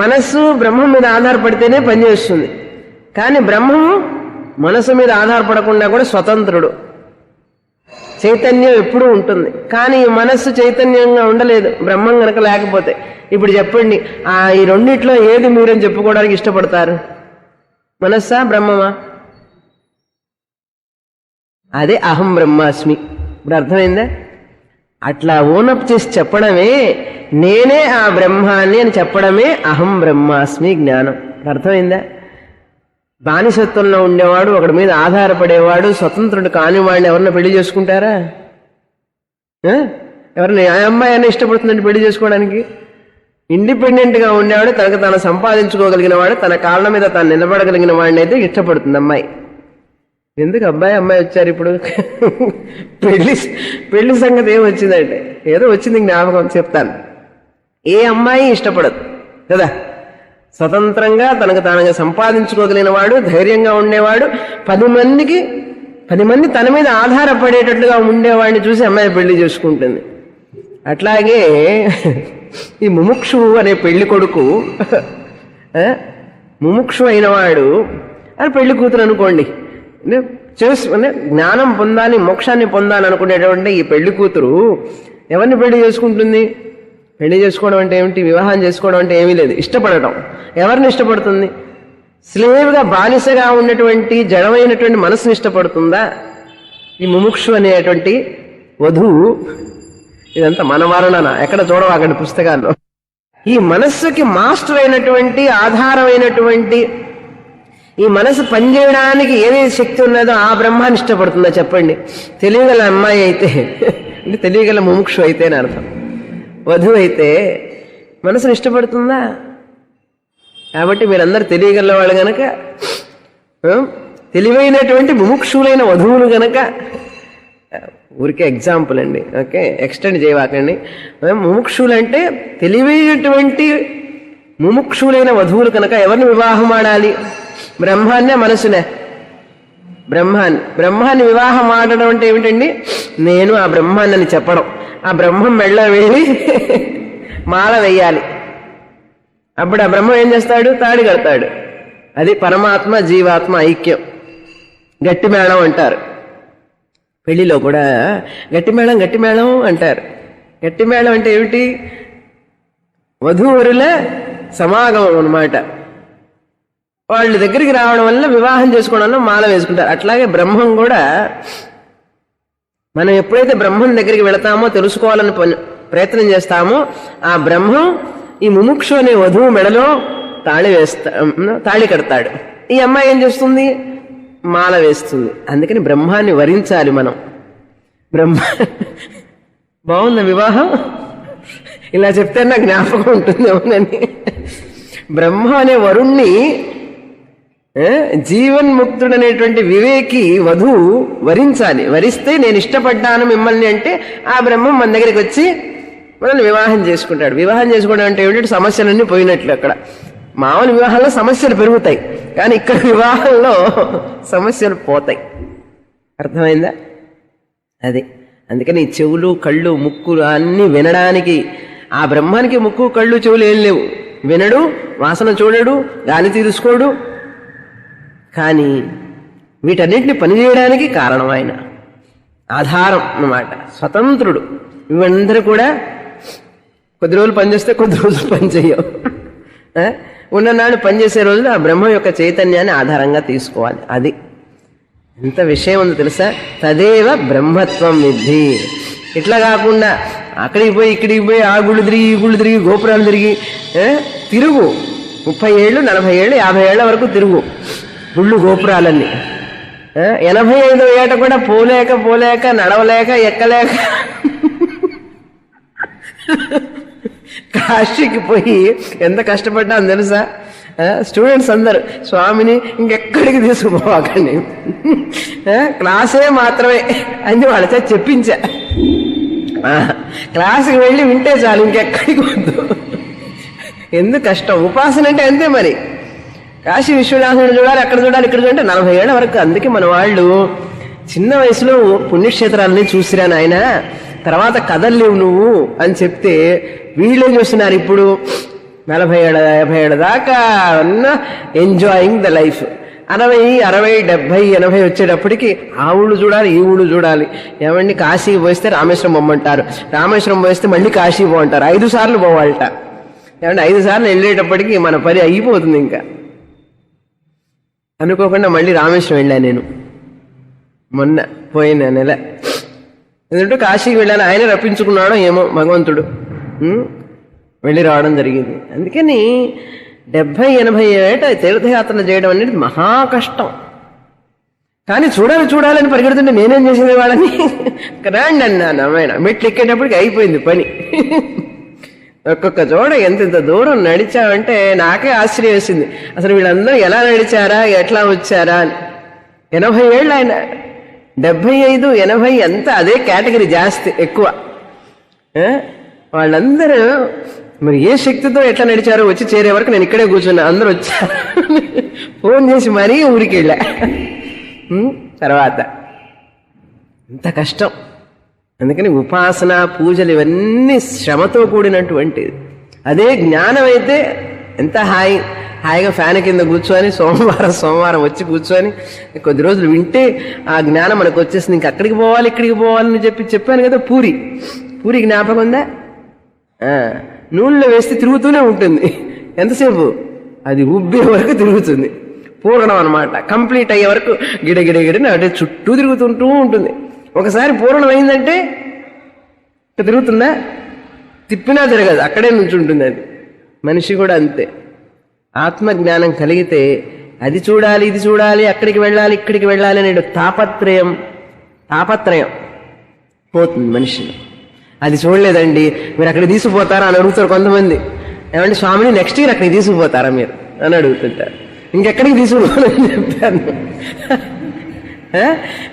మనస్సు బ్రహ్మం మీద ఆధారపడితేనే పనిచేస్తుంది, కానీ బ్రహ్మము మనస్సు మీద ఆధారపడకుండా కూడా స్వతంత్రుడు. చైతన్యం ఎప్పుడూ ఉంటుంది, కానీ ఈ మనస్సు చైతన్యంగా ఉండలేదు బ్రహ్మం కనుక లేకపోతే. ఇప్పుడు చెప్పండి, ఈ రెండిట్లో ఏది మీరని చెప్పుకోవడానికి ఇష్టపడతారు? మనస్సా బ్రహ్మమా? అదే అహం బ్రహ్మాస్మి. ఇప్పుడు అర్థమైందా? అట్లా ఓనప్ చేసి చెప్పడమే, నేనే ఆ బ్రహ్మాన్ని అని చెప్పడమే అహం బ్రహ్మాస్మి జ్ఞానం. అర్థమైందా? బానిసత్వంలో ఉండేవాడు, ఒకడి మీద ఆధారపడేవాడు, స్వతంత్రుడు కానివాడిని ఎవరన్నా పెళ్లి చేసుకుంటారా? ఎవరన్నా ఆ అమ్మాయి అయినా ఇష్టపడుతుందంటే పెళ్లి చేసుకోవడానికి? ఇండిపెండెంట్గా ఉండేవాడు, తనకు తాను సంపాదించుకోగలిగిన వాడు, తన కాళ్ళ మీద తాను నిలబడగలిగిన వాడిని అయితే ఇష్టపడుతుంది అమ్మాయి. ఎందుకు అమ్మాయి వచ్చారు ఇప్పుడు? పెళ్లి సంగతి ఏం వచ్చిందంటే, ఏదో వచ్చింది జ్ఞాపకం చెప్తాను. ఏ అమ్మాయి ఇష్టపడదు కదా, స్వతంత్రంగా తనకు తానుగా సంపాదించుకోగలిగిన వాడు, ధైర్యంగా ఉండేవాడు, 10 మంది తన మీద ఆధారపడేటట్లుగా ఉండేవాడిని చూసి అమ్మాయి పెళ్లి చేసుకుంటుంది. అట్లాగే ఈ ముముక్షు అనే పెళ్లి కొడుకు ముముక్షు అయినవాడు అని పెళ్లి కూతురు అనుకోండి, చేసుకుని జ్ఞానం పొందాలి మోక్షాన్ని పొందాలి అనుకునేటువంటి ఈ పెళ్లి కూతురు ఎవరిని పెళ్లి చేసుకుంటుంది? పెళ్లి చేసుకోవడం అంటే ఏమిటి? వివాహం చేసుకోవడం అంటే ఏమీ లేదు, ఇష్టపడటం. ఎవరిని ఇష్టపడుతుంది? స్లేవ్గా బానిసగా ఉన్నటువంటి జడమైనటువంటి మనసుని ఇష్టపడుతుందా ఈ ముముక్షు అనేటువంటి వధువు? ఇదంతా మన వర్ణన, ఎక్కడ చూడవాకండి పుస్తకాల్లో. ఈ మనస్సుకి మాస్టర్ అయినటువంటి ఆధారమైనటువంటి ఈ మనసు పనిచేయడానికి ఏదైతే శక్తి ఉన్నదో ఆ బ్రహ్మాన్ని ఇష్టపడుతుందా చెప్పండి? తెలియగల అమ్మాయి అయితే, అంటే తెలియగల ముముక్షు అయితే అని అర్థం. వధువు అయితే మనసుని ఇష్టపడుతుందా? కాబట్టి మీరందరూ తెలియగల వాళ్ళు గనక, తెలివైనటువంటి ముముక్షులైన వధువులు గనక, ఊరికే ఎగ్జాంపుల్ అండి, ఓకే, ఎక్స్టెండ్ చేయవాకండి. ముముక్షులు అంటే తెలివైనటువంటి ముముక్షులైన వధువులు కనుక ఎవరిని వివాహం ఆడాలి? బ్రహ్మాన్నే మనసునే? బ్రహ్మాన్ని వివాహం ఆడడం అంటే ఏమిటండి? నేను ఆ బ్రహ్మాన్ని చెప్పడం, ఆ బ్రహ్మం మెళ్ళ వెళ్ళి మాల వెయ్యాలి. అప్పుడు ఆ బ్రహ్మం ఏం చేస్తాడు? తాడి కడతాడు. అది పరమాత్మ జీవాత్మ ఐక్యం. గట్టి మేళం అంటారు. పెళ్లిలో కూడా గట్టి మేళం అంటారు. గట్టి మేళం అంటే ఏమిటి? వధూవరుల సమాగమం అన్నమాట. వాళ్ళ దగ్గరికి రావడం వల్ల వివాహం చేసుకోవడం వల్ల మాల వేసుకుంటారు. అట్లాగే బ్రహ్మం కూడా మనం ఎప్పుడైతే బ్రహ్మం దగ్గరికి వెళతామో, తెలుసుకోవాలని ప్రయత్నం చేస్తామో, ఆ బ్రహ్మం ఈ ముముక్షు అనే వధువు మెడలో తాళి కడతాడు. ఈ అమ్మాయి ఏం చేస్తుంది? మాల వేస్తుంది. అందుకని బ్రహ్మాన్ని వరించాలి మనం. బాగుంది వివాహం, ఇలా చెప్తే నాకు జ్ఞాపకం ఉంటుంది అవునని. బ్రహ్మ అనే వరుణ్ణి, జీవన్ముక్తుడనేటువంటి వివేకి వధువు వరించాలి. వరిస్తే నేను ఇష్టపడ్డాను మిమ్మల్ని అంటే ఆ బ్రహ్మం మన దగ్గరికి వచ్చి మనల్ని వివాహం చేసుకుంటాడు. వివాహం చేసుకోవడం అంటే ఏమిటంటే సమస్యలన్నీ పోయినట్లు. అక్కడ మామూలు వివాహంలో సమస్యలు పెరుగుతాయి, కానీ ఇక్కడ వివాహంలో సమస్యలు పోతాయి. అర్థమైందా? అది అందుకని చెవులు కళ్ళు ముక్కులు అన్నీ వినడానికి, ఆ బ్రహ్మానికి ముక్కు కళ్ళు చెవులు ఏం లేవు. వినడు, వాసన చూడడు, గాలి తీసుకోడు, కానీ వీటన్నిటిని పనిచేయడానికి కారణం ఆయన, ఆధారం అన్నమాట, స్వతంత్రుడు. ఇవందరూ కూడా కొద్ది రోజులు పనిచేస్తే కొద్ది రోజులు పనిచేయవు. ఉన్ననాడు పనిచేసే రోజులు ఆ బ్రహ్మ యొక్క చైతన్యాన్ని ఆధారంగా తీసుకోవాలి. అది ఎంత విషయం ఉందో తెలుసా? తదేవ బ్రహ్మత్వం విద్ధి. ఇట్లా కాకుండా అక్కడికి పోయి ఇక్కడికి పోయి ఆ గుళ్ళు తిరిగి ఈ గుళ్ళు తిరిగి గోపురాలు తిరిగి తిరుగు. 30 ఏళ్ళు 40 ఏళ్ళు 50 ఏళ్ల వరకు తిరుగు గుళ్ళు గోపురాలన్నీ. 85వ ఏట కూడా పోలేక నడవలేక ఎక్కలేక కాశీకి పోయి ఎంత కష్టపడ్డాను తెలుసా? స్టూడెంట్స్ అందరు స్వామిని ఇంకెక్కడికి తీసుకుపోవాకండి, క్లాసే మాత్రమే అని వాళ్ళతో చెప్పించా. క్లాసుకి వెళ్ళి వింటే చాలు, ఇంకెక్కడికి వద్దు. ఎందుకు కష్టం? ఉపాసన అంటే అంతే మరి. కాశీ విశ్వనాథుడు చూడాలి, అక్కడ చూడాలి, ఇక్కడ చూడాలి, 40 ఏళ్ల వరకు. అందుకే మన వాళ్ళు చిన్న వయసులో పుణ్యక్షేత్రాలని చూసిరా నాయన, తర్వాత కదల్లేవు నువ్వు అని చెప్తే వీళ్ళేం చూస్తున్నారు ఇప్పుడు 40 ఏళ్ళ 50 ఏళ్ళ దాకా ఎంజాయింగ్ ద లైఫ్. 60, 60, 70, 80 వచ్చేటప్పటికి ఆ ఊళ్ళు చూడాలి, ఈ ఊళ్ళు చూడాలి. ఏమండి కాశీకి పోయిస్తే రామేశ్వరం పొమ్మంటారు, రామేశ్వరం పోయిస్తే మళ్ళీ కాశీ పోమంటారు. 5 సార్లు పోవాలట. ఏమంటే 5 సార్లు వెళ్ళేటప్పటికి మన పని అయిపోతుంది. ఇంకా అనుకోకుండా మళ్ళీ రామేశ్వరం వెళ్ళాను నేను మొన్న పోయిన నెల. ఎందుకంటే కాశీకి వెళ్ళాను, ఆయన రప్పించుకున్నాడో ఏమో భగవంతుడు, వెళ్ళి రావడం జరిగింది. అందుకని 70, 80 ఏట తీర్థయాత్రలు చేయడం అనేది మహా కష్టం. కానీ చూడాలని పరిగెడుతుంటే నేనేం చేసేది వాళ్ళని రాండి అన్నాను. అమ్మాయిన మెట్లు ఎక్కేటప్పటికి అయిపోయింది పని. ఒక్కొక్క చోట ఎంత దూరం నడిచామంటే నాకే ఆశ్చర్యం వేసింది. అసలు వీళ్ళందరూ ఎలా నడిచారా, ఎట్లా వచ్చారా అని. 80 ఏళ్ళు ఆయన, 75, 80 అంతా అదే కేటగిరీ, జాస్తి ఎక్కువ. వాళ్ళందరూ మరి ఏ శక్తితో ఎట్లా నడిచారో వచ్చి చేరే వరకు నేను ఇక్కడే కూర్చున్నా. అందరూ వచ్చారు, ఫోన్ చేసి మరీ ఊరికి వెళ్ళా. తర్వాత ఇంత కష్టం. అందుకని ఉపాసన పూజలు ఇవన్నీ శ్రమతో కూడినటువంటిది. అదే జ్ఞానం అయితే ఎంత హాయిగా ఫ్యాన్ కింద కూర్చొని సోమవారం వచ్చి కూర్చొని కొద్ది రోజులు వింటే ఆ జ్ఞానం మనకు వచ్చేసింది. ఇంక అక్కడికి పోవాలి ఇక్కడికి పోవాలని చెప్పాను కదా. పూరి జ్ఞాపకం ఉందా? నూనెలో వేస్తే తిరుగుతూనే ఉంటుంది. ఎంతసేపు? అది ఉబ్బే వరకు తిరుగుతుంది. పూర్ణం అనమాట. కంప్లీట్ అయ్యే వరకు గిడగిడగిడని అంటే చుట్టూ తిరుగుతుంటూ ఉంటుంది. ఒకసారి పూర్ణం అయిందంటే తిరుగుతుందా? తిప్పినా తిరగదు, అక్కడే నుంచి ఉంటుంది. అది మనిషి కూడా అంతే. ఆత్మజ్ఞానం కలిగితే అది చూడాలి ఇది చూడాలి అక్కడికి వెళ్ళాలి ఇక్కడికి వెళ్ళాలి అనే తాపత్రయం పోతుంది మనిషిని. అది చూడలేదండి మీరు అక్కడికి తీసుకుపోతారా అని అడుగుతారు కొంతమంది. ఏమంటే స్వామిని నెక్స్ట్ ఇయర్ అక్కడికి తీసుకుపోతారా మీరు అని అడుగుతుంటారు. ఇంకెక్కడికి తీసుకుపోవాలని చెప్తాను.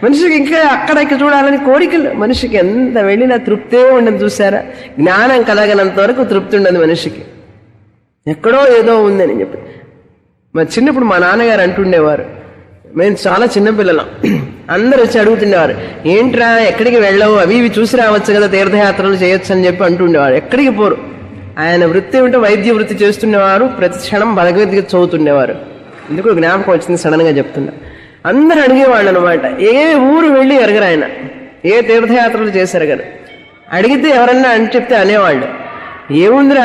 మనిషికి ఇంకా అక్కడ ఇక్కడ చూడాలని కోరికలు. మనిషికి ఎంత వెళ్ళినా తృప్తే ఉండదు. చూసారా? జ్ఞానం కలగనంత వరకు తృప్తి ఉండదు మనిషికి. ఎక్కడో ఏదో ఉందని చెప్పి. మరి చిన్నప్పుడు మా నాన్నగారు అంటుండేవారు, మేము చాలా చిన్నపిల్లలం, అందరూ వచ్చి అడుగుతుండేవారు, ఏంట్రా ఎక్కడికి వెళ్ళవు, అవి ఇవి చూసి రావచ్చు కదా, తీర్థయాత్రలు చేయొచ్చు అని చెప్పి అంటుండేవారు. ఎక్కడికి పోరు. ఆయన వృత్తి ఏమిటో వైద్య వృత్తి చేస్తుండేవారు. ప్రతి క్షణం భగవద్గీత చదువుతుండేవారు. ఎందుకు జ్ఞాపకం వచ్చింది సడన్గా చెప్తున్నా. అందరూ అడిగేవాళ్ళు అనమాట. ఏ ఊరు వెళ్ళి ఎరగరు ఆయన, ఏ తీర్థయాత్రలు చేశారు కదా. అడిగితే ఎవరన్నా అని చెప్తే అనేవాళ్ళు, ఏముందిరా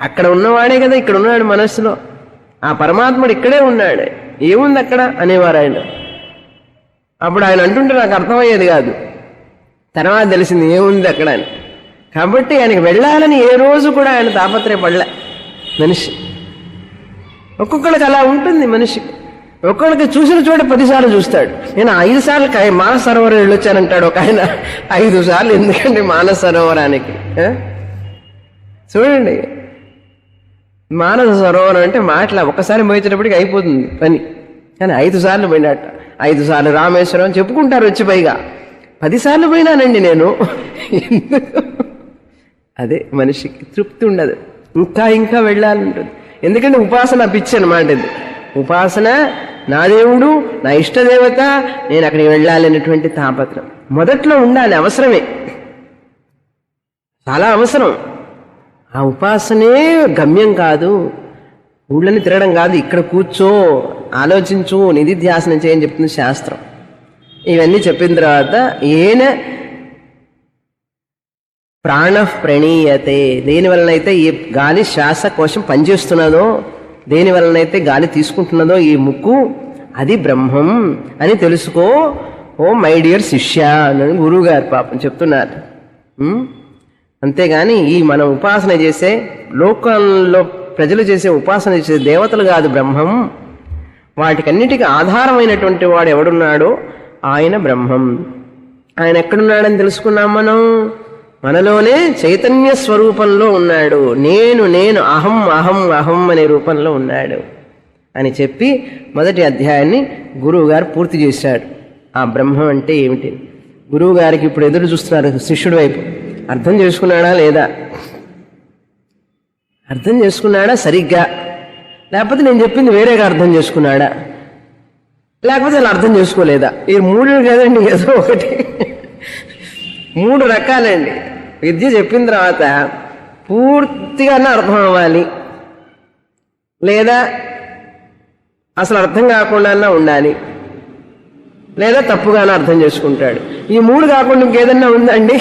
అక్కడ ఉన్నవాడే కదా ఇక్కడ ఉన్నాడు మనస్సులో, ఆ పరమాత్ముడు ఇక్కడే ఉన్నాడు, ఏముంది అక్కడ అనేవారు ఆయన. అప్పుడు ఆయన అంటుంటే నాకు అర్థమయ్యేది కాదు. తర్వాత తెలిసింది ఏముంది అక్కడ అని. కాబట్టి ఆయనకి వెళ్ళాలని ఏ రోజు కూడా ఆయన తాపత్రయపడలే మనిషి. ఒక్కొక్కడికి అలా ఉంటుంది మనిషికి. ఒక్కొక్కడికి చూసిన చోట 10 సార్లు చూస్తాడు. నేను 5 సార్లు మానస సరోవరం వెళ్ళొచ్చానంటాడు ఒక ఆయన. 5 సార్లు ఎందుకండి మానస సరోవరానికి? చూడండి, మానస సరోవరం అంటే మాటల ఒక్కసారి మోయించేటప్పటికి అయిపోతుంది పని. కానీ 5 సార్లు పోయినట్ట. 5 సార్లు రామేశ్వరం చెప్పుకుంటారు వచ్చి. పైగా 10 సార్లు పోయినానండి నేను. అదే మనిషికి తృప్తి ఉండదు, ఇంకా వెళ్ళాలంటుంది. ఎందుకంటే ఉపాసన పిచ్చి అనమాట ఇది. ఉపాసన నా దేవుడు నా ఇష్టదేవత, నేను అక్కడికి వెళ్ళాలి అనేటువంటి తాపత్రం మొదట్లో ఉండాలి. అవసరమే, చాలా అవసరం. ఆ ఉపాసనే గమ్యం కాదు, ఊళ్ళని తిరగడం కాదు. ఇక్కడ కూర్చో, ఆలోచించు, నిధిధ్యాసనం చేయని చెప్తుంది శాస్త్రం. ఇవన్నీ చెప్పిన తర్వాత ఏన ప్రాణ ప్రణీయతే, దేని వలనైతే ఈ గాలి శ్వాసకోశం పనిచేస్తున్నదో, దేని వలనైతే గాలి తీసుకుంటున్నదో ఈ ముక్కు, అది బ్రహ్మం అని తెలుసుకో ఓ మై డియర్ శిష్య అని గురువు గారు పాపం చెప్తున్నారు. అంతేగాని ఈ మనం ఉపాసన చేసే లోకంలో ప్రజలు చేసే ఉపాసన చేసే దేవతలు కాదు బ్రహ్మం. వాటికన్నిటికీ ఆధారమైనటువంటి వాడు ఎవడున్నాడో ఆయన బ్రహ్మం. ఆయన ఎక్కడున్నాడని తెలుసుకున్నాం మనం. మనలోనే చైతన్య స్వరూపంలో ఉన్నాడు. నేను అహం అహం అహం అనే రూపంలో ఉన్నాడు అని చెప్పి మొదటి అధ్యాయాన్ని గురువు గారు పూర్తి చేశాడు. ఆ బ్రహ్మం అంటే ఏమిటి? గురువు గారికి ఇప్పుడు ఎదురు చూస్తున్నారు శిష్యుడి వైపు. అర్థం చేసుకున్నాడా లేదా? అర్థం చేసుకున్నాడా సరిగ్గా? లేకపోతే నేను చెప్పింది వేరేగా అర్థం చేసుకున్నాడా? లేకపోతే అలా అర్థం చేసుకోలేదా? ఈ 3 కదండి, ఏదో ఒకటి. 3 రకాలండి. విద్య చెప్పిన తర్వాత పూర్తిగానే అర్థం అవ్వాలి, లేదా అసలు అర్థం కాకుండా ఉండాలి, లేదా తప్పుగానే అర్థం చేసుకుంటాడు. ఈ 3 కాకుండా ఇంకేదన్నా ఉందండి?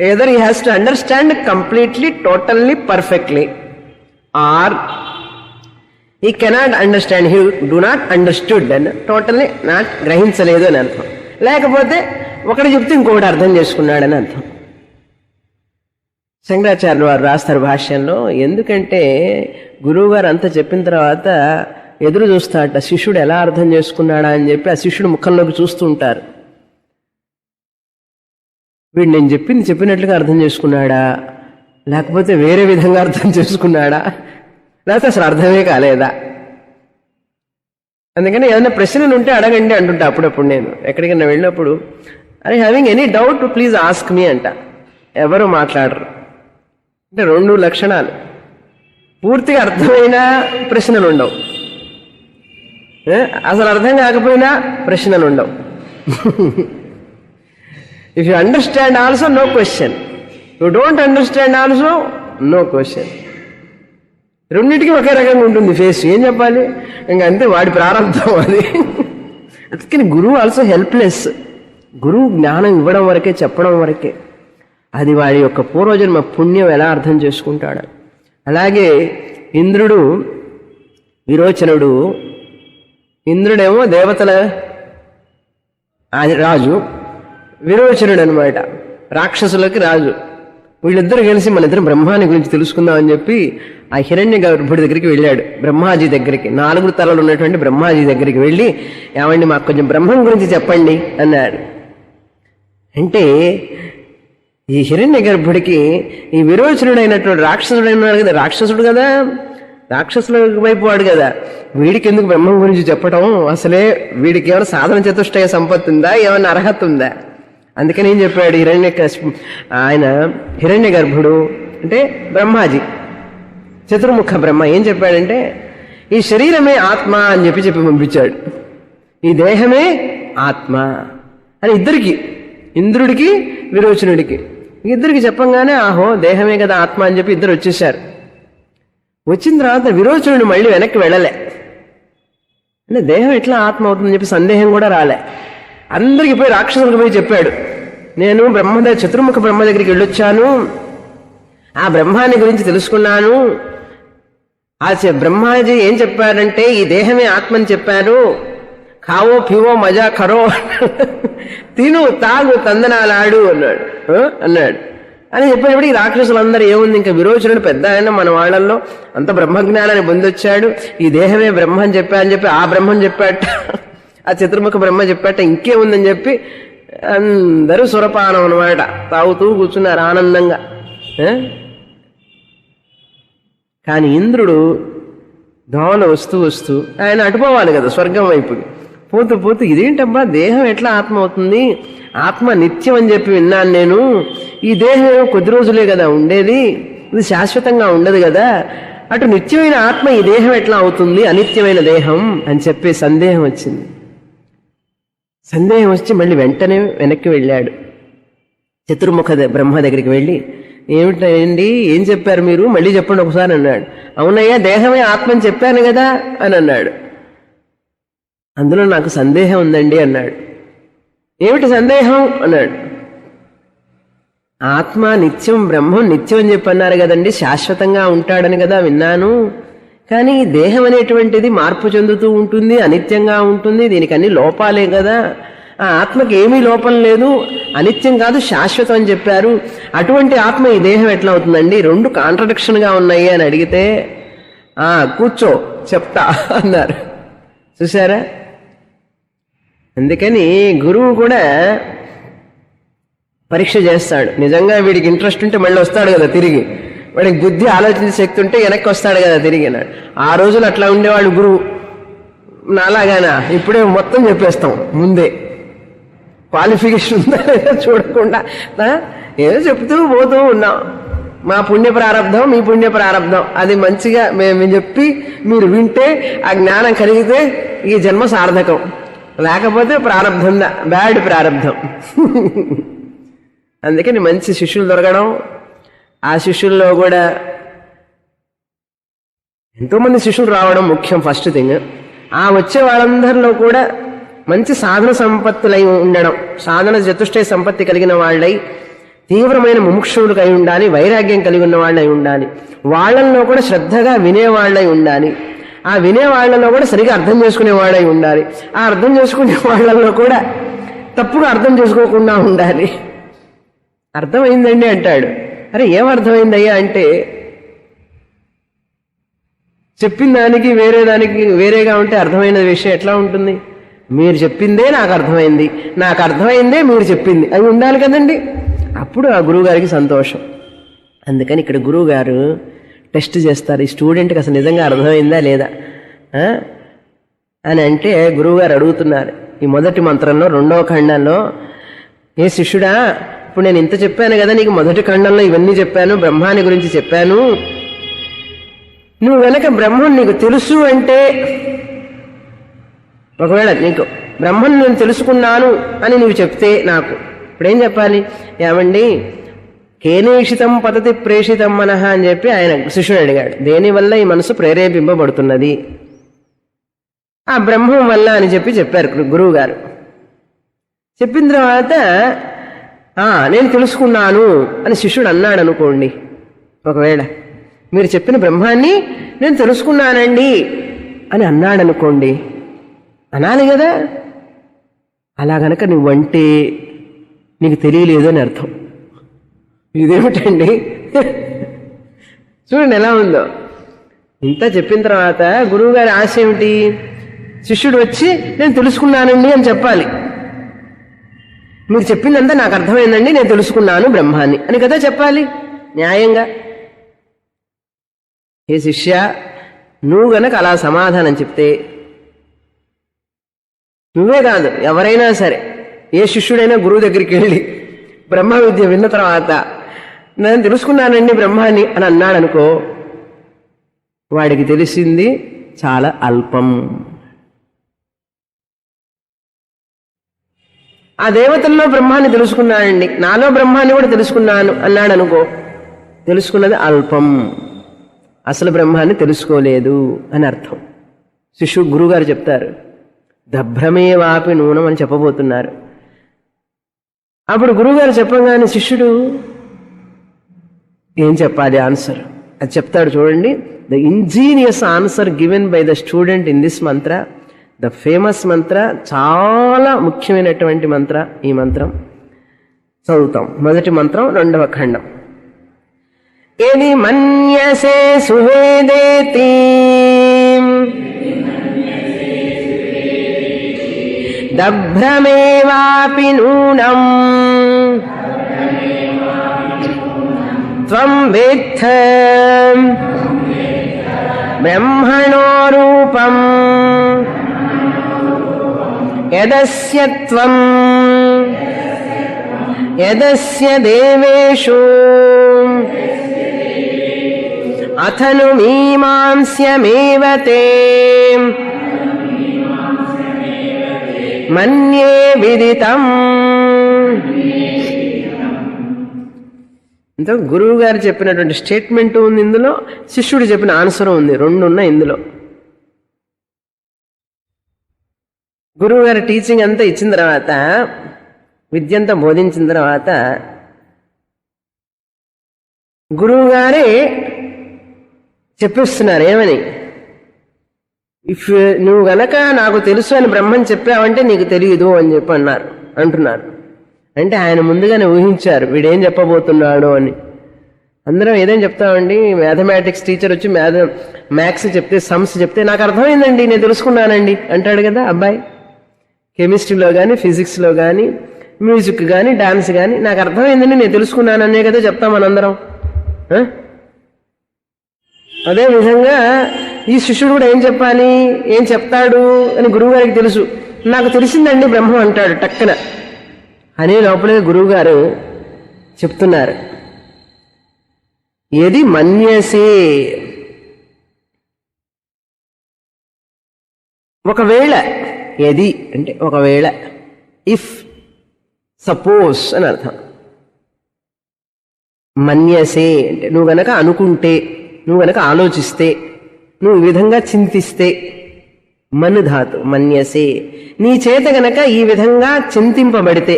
either he has to understand completely, totally, perfectly, or he cannot understand, he do not understood and totally not గ్రహించలేదు అని అర్థం. లేకపోతే ఒకటి చెప్తే ఇంకొకటి అర్థం చేసుకున్నాడని అర్థం. శంకరాచార్యులు వారు రాస్తారు భాష్యంలో. ఎందుకంటే గురువు గారు అంతా చెప్పిన తర్వాత ఎదురు చూస్తాడట శిష్యుడు ఎలా అర్థం చేసుకున్నాడా అని చెప్పి. ఆ శిష్యుడు ముఖంలోకి చూస్తూ ఉంటారు. వీడు నేను చెప్పినట్లుగా అర్థం చేసుకున్నాడా, లేకపోతే వేరే విధంగా అర్థం చేసుకున్నాడా, లేకపోతే అసలు అర్థమే కాలేదా? అందుకని ఏదైనా ప్రశ్నలు ఉంటే అడగండి అంటుంటా అప్పుడప్పుడు. నేను ఎక్కడికైనా వెళ్ళినప్పుడు, అరే having any doubt please ask me అంట. ఎవరు మాట్లాడరు. అంటే 2 లక్షణాలు. పూర్తిగా అర్థమైన ప్రశ్నలు ఉండవు, అసలు అర్థం కాకపోయినా ప్రశ్నలు ఉండవు. If you understand also no question. You don't understand also, no question. రెండింటికి ఒకే రకంగా ఉంటుంది ఫేస్. ఏం చెప్పాలి? ఇంకా అంతే, వాడి ప్రారంభం అది. అందుకని గురువు ఆల్సో హెల్ప్లెస్. గురువు జ్ఞానం ఇవ్వడం వరకే, చెప్పడం వరకే. అది వాడి యొక్క పూర్వజన్మ పుణ్యం ఎలా అర్థం చేసుకుంటాడు. అలాగే ఇంద్రుడు, విరోచనుడు. ఇంద్రుడేమో దేవతల రాజు, విరోచనుడు అనమాట రాక్షసులకి రాజు. వీళ్ళిద్దరు కలిసి మన ఇద్దరు బ్రహ్మాని గురించి తెలుసుకుందామని చెప్పి ఆ హిరణ్య గర్భుడి దగ్గరికి వెళ్ళాడు. బ్రహ్మాజీ దగ్గరికి, 4 తలలు ఉన్నటువంటి బ్రహ్మాజీ దగ్గరికి వెళ్ళి, ఏమండి మాకు కొంచెం బ్రహ్మం గురించి చెప్పండి అన్నాడు. అంటే ఈ హిరణ్య గర్భుడికి ఈ విరోచనుడైనటువంటి రాక్షసుడైనాడు కదా, రాక్షసుడు కదా, రాక్షసుల వైపు వాడు కదా, వీడికి ఎందుకు బ్రహ్మం గురించి చెప్పటం? అసలే వీడికి ఏమైనా సాధన చతుష్టయ సంపత్తి ఉందా, ఏమైనా అర్హత ఉందా? అందుకని ఏం చెప్పాడు ఆయన హిరణ్య గర్భుడు అంటే బ్రహ్మాజీ, చతుర్ముఖ బ్రహ్మ ఏం చెప్పాడంటే, ఈ శరీరమే ఆత్మ అని చెప్పి పంపించాడు. ఈ దేహమే ఆత్మ అని ఇద్దరికి, ఇంద్రుడికి విరోచనుడికి, ఇద్దరికి చెప్పంగానే ఆహో దేహమే కదా ఆత్మ అని చెప్పి ఇద్దరు వచ్చేసారు. వచ్చిన తర్వాత విరోచనుడు మళ్ళీ వెనక్కి వెళ్ళలే. అంటే దేహం ఎట్లా ఆత్మ అవుతుందని చెప్పి సందేహం కూడా రాలే. అందరికి పోయి రాక్షసులకు పోయి చెప్పాడు, నేను చతుర్ముఖ బ్రహ్మ దగ్గరికి వెళ్ళొచ్చాను, ఆ బ్రహ్మాన్ని గురించి తెలుసుకున్నాను. ఆ బ్రహ్మాజీ ఏం చెప్పారంటే ఈ దేహమే ఆత్మని చెప్పారు. ఖావో పివో మజా ఖరో, తిను తాగు తందనాలాడు అన్నాడు అని చెప్పేటప్పటికి రాక్షసులందరూ ఏముంది, ఇంకా విరోచనుడు పెద్ద ఆయన మన వాళ్ళల్లో అంత బ్రహ్మజ్ఞానాన్ని పొందొచ్చాడు, ఈ దేహమే బ్రహ్మ అని చెప్పి ఆ బ్రహ్మం చెప్పాట, ఆ చతుర్ముఖ బ్రహ్మ చెప్పాట, ఇంకేముందని చెప్పి అందరూ సురపానం అనమాట తాగుతూ కూర్చున్నారు ఆనందంగా. కానీ ఇంద్రుడు దోమలు వస్తూ ఆయన అటుపోవాలి కదా స్వర్గం వైపుకి, పోతూ ఇదేంటబ్బా దేహం ఎట్లా ఆత్మ అవుతుంది, ఆత్మ నిత్యం అని చెప్పి విన్నాను నేను, ఈ దేహం కొద్ది రోజులే కదా ఉండేది, ఇది శాశ్వతంగా ఉండదు కదా, అటు నిత్యమైన ఆత్మ ఈ దేహం ఎట్లా అవుతుంది, అనిత్యమైన దేహం అని చెప్పే సందేహం వచ్చింది. సందేహం వచ్చి మళ్ళీ వెంటనే వెనక్కి వెళ్ళాడు. చతుర్ముఖ బ్రహ్మ దగ్గరికి వెళ్ళి, ఏమిటండి ఏం చెప్పారు మీరు, మళ్ళీ చెప్పండి ఒకసారి అన్నాడు. అవునయ్యా దేహమే ఆత్మని చెప్పాను కదా అని అన్నాడు. అందులో నాకు సందేహం ఉందండి అన్నాడు. ఏమిటి సందేహం అన్నాడు. ఆత్మ నిత్యం, బ్రహ్మం నిత్యం అని చెప్పి అన్నారు కదండి, శాశ్వతంగా ఉంటాడని కదా విన్నాను, కానీ దేహం అనేటువంటిది మార్పు చెందుతూ ఉంటుంది, అనిత్యంగా ఉంటుంది, దీనికి అన్ని లోపాలే కదా, ఆ ఆత్మకి ఏమీ లోపం లేదు, అనిత్యం కాదు శాశ్వతం అని చెప్పారు, అటువంటి ఆత్మ ఈ దేహం ఎట్లా అవుతుందండి, 2 కాంట్రడిక్షన్గా ఉన్నాయి అని అడిగితే, కూర్చో చెప్తా అన్నారు. చూసారా? అందుకని గురువు కూడా పరీక్ష చేస్తాడు. నిజంగా వీడికి ఇంట్రెస్ట్ ఉంటే మళ్ళీ వస్తాడు కదా తిరిగి, వాడికి బుద్ధి ఆలోచించే శక్తి ఉంటే వెనక్కి వస్తాడు కదా తిరిగి అన్నాడు. ఆ రోజులు అట్లా ఉండేవాళ్ళు గురువు. నాలాగానా ఇప్పుడే మొత్తం చెప్పేస్తాం, ముందే క్వాలిఫికేషన్ ఉందా లేదా చూడకుండా ఏదో చెప్తూ పోతూ ఉన్నాం. మా పుణ్య ప్రారంధం, మీ పుణ్య ప్రారంధం, అది మంచిగా మేము చెప్పి మీరు వింటే ఆ జ్ఞానం కలిగితే ఈ జన్మ సార్థకం, లేకపోతే ప్రారంధం, బ్యాడ్ ప్రారంధం. అందుకని మంచి శిష్యులు దొరకడం, ఆ శిష్యుల్లో కూడా ఎంతోమంది శిష్యులు రావడం ముఖ్యం ఫస్ట్ థింగ్. ఆ వచ్చే వాళ్ళందరిలో కూడా మంచి సాధన సంపత్తులై ఉండడం, సాధన చతుష్టయ సంపత్తి కలిగిన వాళ్ళై, తీవ్రమైన ముముక్షువులు అయి ఉండాలి, వైరాగ్యం కలిగి ఉన్న వాళ్ళై ఉండాలి, వాళ్ళల్లో కూడా శ్రద్ధగా వినేవాళ్ళై ఉండాలి, ఆ వినేవాళ్లలో కూడా సరిగా అర్థం చేసుకునేవాడై ఉండాలి, ఆ అర్థం చేసుకునే వాళ్ళల్లో కూడా తప్పుగా అర్థం చేసుకోకుండా ఉండాలి. అర్థమైందండి అంటాడు. అరే ఏమర్థమైందయ్యా అంటే, చెప్పిన దానికి వేరేగా ఉంటే అర్థమైన విషయం ఎట్లా ఉంటుంది? మీరు చెప్పిందే నాకు అర్థమైంది, నాకు అర్థమైందే మీరు చెప్పింది, అవి ఉండాలి కదండి. అప్పుడు ఆ గురువు గారికి సంతోషం. అందుకని ఇక్కడ గురువు గారు టెస్ట్ చేస్తారు, ఈ స్టూడెంట్కి అసలు నిజంగా అర్థమైందా లేదా అని. అంటే గురువుగారు అడుగుతున్నారు ఈ మొదటి మంత్రంలో 2వ ఖండంలో, ఏ శిష్యుడా, ఇప్పుడు నేను ఇంత చెప్పాను కదా నీకు, మొదటి ఖండంలో ఇవన్నీ చెప్పాను, బ్రహ్మాన్ని గురించి చెప్పాను, నువ్వు వెనక బ్రహ్మం నీకు తెలుసు అంటే, ఒకవేళ నీకు బ్రహ్మను నేను తెలుసుకున్నాను అని నువ్వు చెప్తే నాకు ఇప్పుడేం చెప్పాలి? ఏమండి కేనేషితం పతతి ప్రేషితం మనః అని చెప్పి ఆయన శిష్యుడు అడిగాడు, దేనివల్ల ఈ మనసు ప్రేరేపింపబడుతున్నది? ఆ బ్రహ్మం వల్ల అని చెప్పారు గురువు గారు. చెప్పిన తర్వాత నేను తెలుసుకున్నాను అని శిష్యుడు అన్నాడు అనుకోండి. ఒకవేళ మీరు చెప్పిన బ్రహ్మాన్ని నేను తెలుసుకున్నానండి అని అన్నాడు అనుకోండి, అనాలి కదా. అలా గనక నువ్వంటే నీకు తెలియలేదు అని అర్థం. ఇదేమిటండి? చూడండి ఎలా ఉందో. ఇంత చెప్పిన తర్వాత గురువు గారి ఆశ ఏమిటి? శిష్యుడు వచ్చి నేను తెలుసుకున్నానండి అని చెప్పాలి. మీరు చెప్పిందంతా నాకు అర్థమైందండి, నేను తెలుసుకున్నాను బ్రహ్మాన్ని అని కదా చెప్పాలి న్యాయంగా. ఏ శిష్య, నువ్వు గనక అలా సమాధానం చెప్తే, నువ్వే కాదు ఎవరైనా సరే, ఏ శిష్యుడైనా గురువు దగ్గరికి వెళ్ళి బ్రహ్మ విద్య విన్న తర్వాత నేను తెలుసుకున్నానండి బ్రహ్మాన్ని అని అన్నాడు అనుకో, వాడికి తెలిసింది చాలా అల్పం. ఆ దేవతల్లో బ్రహ్మాన్ని తెలుసుకున్నానండి, నాలో బ్రహ్మాన్ని కూడా తెలుసుకున్నాను అన్నాడు అనుకో, తెలుసుకున్నది అల్పం, అసలు బ్రహ్మాన్ని తెలుసుకోలేదు అని అర్థం. శిష్యుడు గురువుగారు చెప్తారు, దభ్రమే వాపి నూనం అని చెప్పబోతున్నారు. అప్పుడు గురువుగారు చెప్పగానే శిష్యుడు ఏం చెప్పాలి ఆన్సర్ అది చెప్తాడు. చూడండి, the ingenious answer given by the student in this Mantra, the famous మంత్ర, చాలా ముఖ్యమైనటువంటి మంత్ర. ఈ మంత్రం చదువుతాం. మొదటి మంత్రం, 2వ ఖండం. ఏది మన్యసే సువేదేతి దభ్రమేవాపి నూనం త్వం వేత్థ బ్రహ్మణో రూపం యదస్య త్వం యదస్య దేవేషు అథను మీమాంస్యమేవ తే మన్యే విదితం. ఇంత గురువు గారు చెప్పినటువంటి స్టేట్మెంట్ ఉంది ఇందులో, శిష్యుడు చెప్పిన ఆన్సర్ ఉంది, 2 ఉన్నాయి ఇందులో. గురువు గారి టీచింగ్ అంతా ఇచ్చిన తర్వాత, విద్యంతా బోధించిన తర్వాత, గురువు గారే చెప్పిస్తున్నారు ఏమని, ఇఫ్ నువ్వు గనక నాకు తెలుసు అని బ్రహ్మని చెప్పావంటే నీకు తెలియదు అని చెప్పి అంటున్నారు. అంటే ఆయన ముందుగానే ఊహించారు వీడేం చెప్పబోతున్నాడు అని. అందరం ఏదేం చెప్తామండి, మ్యాథమెటిక్స్ టీచర్ వచ్చి మ్యాథ్స్ చెప్తే, సమ్స్ చెప్తే నాకు అర్థమైందండి, నేను తెలుసుకున్నానండి అంటాడు కదా అబ్బాయి. కెమిస్ట్రీలో కానీ, ఫిజిక్స్లో కానీ, మ్యూజిక్ కానీ, డాన్స్ కానీ నాకు అర్థమైందండి, నేను తెలుసుకున్నాననే కదా చెప్తాం మనందరం. అదేవిధంగా ఈ శిష్యుడు కూడా ఏం చెప్పాలి, ఏం చెప్తాడు అని గురువుగారికి తెలుసు. నాకు తెలిసిందండి బ్రహ్మం అంటాడు టక్కన. అనే లోపలే గురువుగారు చెప్తున్నారు, ఏది మన్యసే, ఒకవేళ, ఏది అంటే ఒకవేళ, ఇఫ్, సపోజ్ అని అర్థం. మన్యసే అంటే నువ్వు గనక అనుకుంటే, నువ్వు గనక ఆలోచిస్తే, నువ్వు ఈ విధంగా చింతిస్తే, మను ధాతు మన్యసే, నీ చేత గనక ఈ విధంగా చింతింపబడితే,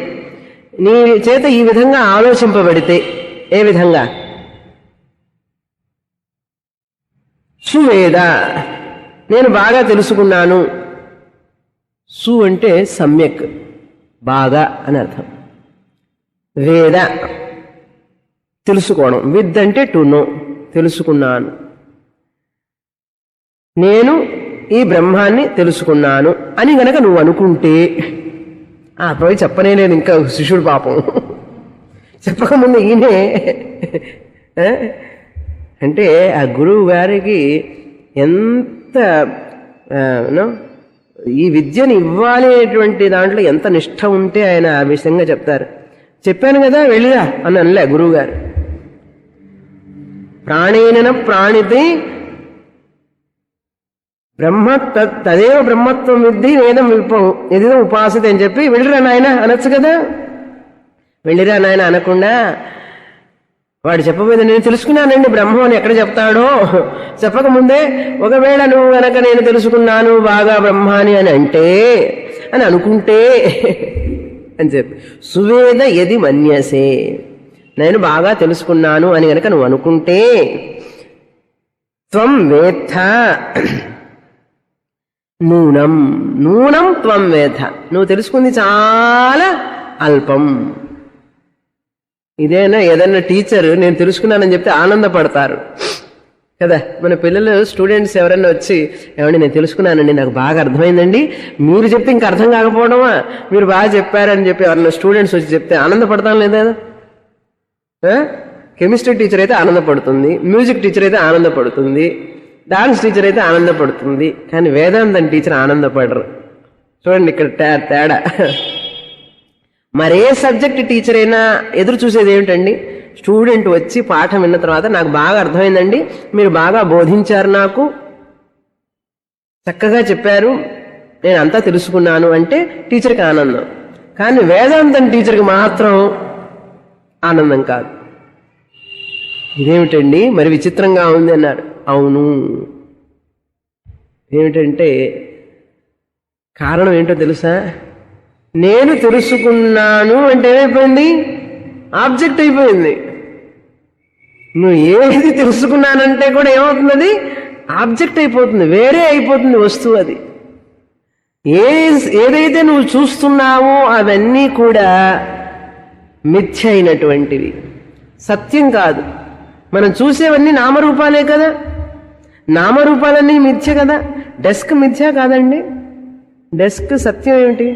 నీ చేత ఈ విధంగా ఆలోచింపబడితే, ఏ విధంగా, సువేద, నేను బాగా తెలుసుకున్నాను. సు అంటే సమ్యక్, బాగా అని అర్థం. వేద తెలుసుకోవడం, విద్ అంటే టు నో, తెలుసుకున్నాను. నేను ఈ బ్రహ్మాన్ని తెలుసుకున్నాను అని గనక నువ్వు అనుకుంటే, పోయి చెప్పనే లేదు ఇంకా శిష్యుడు పాపం, చెప్పకముందు ఈయనే. అంటే ఆ గురువు గారికి ఎంత ఈ విద్యను ఇవ్వాలి అనేటువంటి దాంట్లో ఎంత నిష్ఠ ఉంటే ఆయన ఆ విషయంగా చెప్తారు. చెప్పాను కదా వెళ్ళిరా అని అనలే గురువు గారు. ప్రాణేన ప్రాణితే బ్రహ్మ తదేవ బ్రహ్మత్వం విద్ధి వేదం ఎదిదో ఉపాసతే అని చెప్పి వెళ్ళిరా నాయన అనొచ్చు కదా. వెళ్ళిరా నాయన అనకుండా వాడు చెప్పబోయేది నేను తెలుసుకున్నానండి బ్రహ్మం అని ఎక్కడ చెప్తాడో చెప్పకముందే ఒకవేళ నువ్వు గనక నేను తెలుసుకున్నాను బాగా బ్రహ్మాని అని అంటే అని అనుకుంటే అని చెప్పి సువేద యది మన్యసే, నేను బాగా తెలుసుకున్నాను అని గనక నువ్వు అనుకుంటే త్వం వేత్త నూనం నూనం త్వం వేత్త, నువ్వు తెలుసుకుంది చాలా అల్పం. ఇదేనా ఏదన్నా టీచర్ నేను తెలుసుకున్నానని చెప్తే ఆనందపడతారు కదా. మన పిల్లలు స్టూడెంట్స్ ఎవరన్నా వచ్చి ఏమండి నేను తెలుసుకున్నానండి, నాకు బాగా అర్థమైందండి, మీరు చెప్తే ఇంకా అర్థం కాకపోవడమా, మీరు బాగా చెప్పారని చెప్పి ఎవరన్నా స్టూడెంట్స్ వచ్చి చెప్తే ఆనందపడతాం లేదా? కెమిస్ట్రీ టీచర్ అయితే ఆనందపడుతుంది, మ్యూజిక్ టీచర్ అయితే ఆనందపడుతుంది, డాన్స్ టీచర్ అయితే ఆనందపడుతుంది, కానీ వేదాంతం టీచర్ ఆనందపడరు. చూడండి ఇక్కడ తేడా. మరే సబ్జెక్ట్ టీచర్ అయినా ఎదురు చూసేది ఏమిటండి, స్టూడెంట్ వచ్చి పాఠం విన్న తర్వాత నాకు బాగా అర్థమైందండి, మీరు బాగా బోధించారు, నాకు చక్కగా చెప్పారు, నేను అంతా తెలుసుకున్నాను అంటే టీచర్కి ఆనందం. కానీ వేదాంతం టీచర్కి మాత్రం ఆనందం కాదు. ఇదేమిటండి మరి విచిత్రంగా ఉంది అన్నారు. అవును, ఏమిటంటే కారణం ఏంటో తెలుసా? నేను తెలుసుకున్నాను అంటే ఏమైపోయింది, ఆబ్జెక్ట్ అయిపోయింది. నువ్వు ఏది తెలుసుకున్నానంటే కూడా ఏమవుతుంది, అది ఆబ్జెక్ట్ అయిపోతుంది, వేరే అయిపోతుంది వస్తువు. అది ఏదైతే నువ్వు చూస్తున్నావో అవన్నీ కూడా మిథ్య అయినటువంటివి, సత్యం కాదు. మనం చూసేవన్నీ నామరూపాలే కదా, నామరూపాలన్నీ మిథ్య కదా. డెస్క్ మిథ్య కాదండి, డెస్క్ సత్యం ఏమిటి?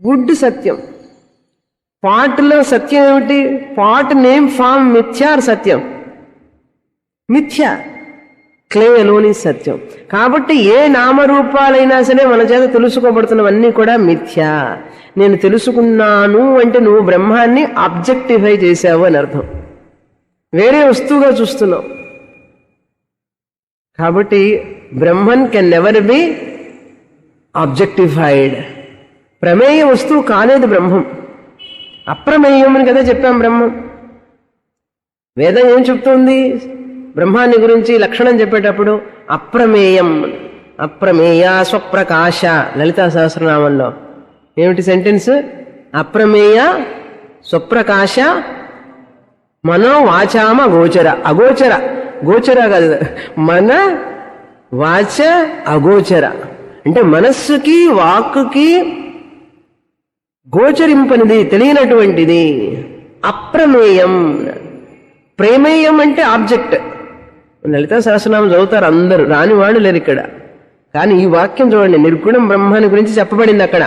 వుడ్ సత్యం. పాట్లో సత్యం ఏమిటి? పాట్ నేమ్ ఫామ్ మిథ్యా సత్యం? మిథ్య. క్లేలోని సత్యం. కాబట్టి ఏ నామరూపాలైనా సరే మన చేత తెలుసుకోబడుతున్నవన్నీ కూడా మిథ్యా. నేను తెలుసుకున్నాను అంటే నువ్వు బ్రహ్మాన్ని ఆబ్జెక్టిఫై చేశావు అని అర్థం, వేరే వస్తువుగా చూస్తున్నావు. కాబట్టి Brahman can never be objectified. ప్రమేయ వస్తువు కాలేదు బ్రహ్మం, అప్రమేయం అని కదా చెప్పాం. బ్రహ్మం వేదం ఏం చెప్తుంది బ్రహ్మాన్ని గురించి లక్షణం చెప్పేటప్పుడు? అప్రమేయం. అప్రమేయ స్వప్రకాశ. లలితా సహస్రనామంలో ఏమిటి సెంటెన్స్? అప్రమేయ స్వప్రకాశ మనో వాచామ గోచర. అగోచర, గోచర కాదు, మన వాచ అగోచర అంటే మనస్సుకి వాక్కుకి గోచరింపనిది, తెలియనటువంటిది అప్రమేయం. ప్రేమేయం అంటే ఆబ్జెక్ట్. లలితా సహస్రనామం చదువుతారు అందరూ, రానివాడు లేరు ఇక్కడ. కానీ ఈ వాక్యం చూడండి, నిర్గుణం బ్రహ్మాన్ని గురించి చెప్పబడింది అక్కడ.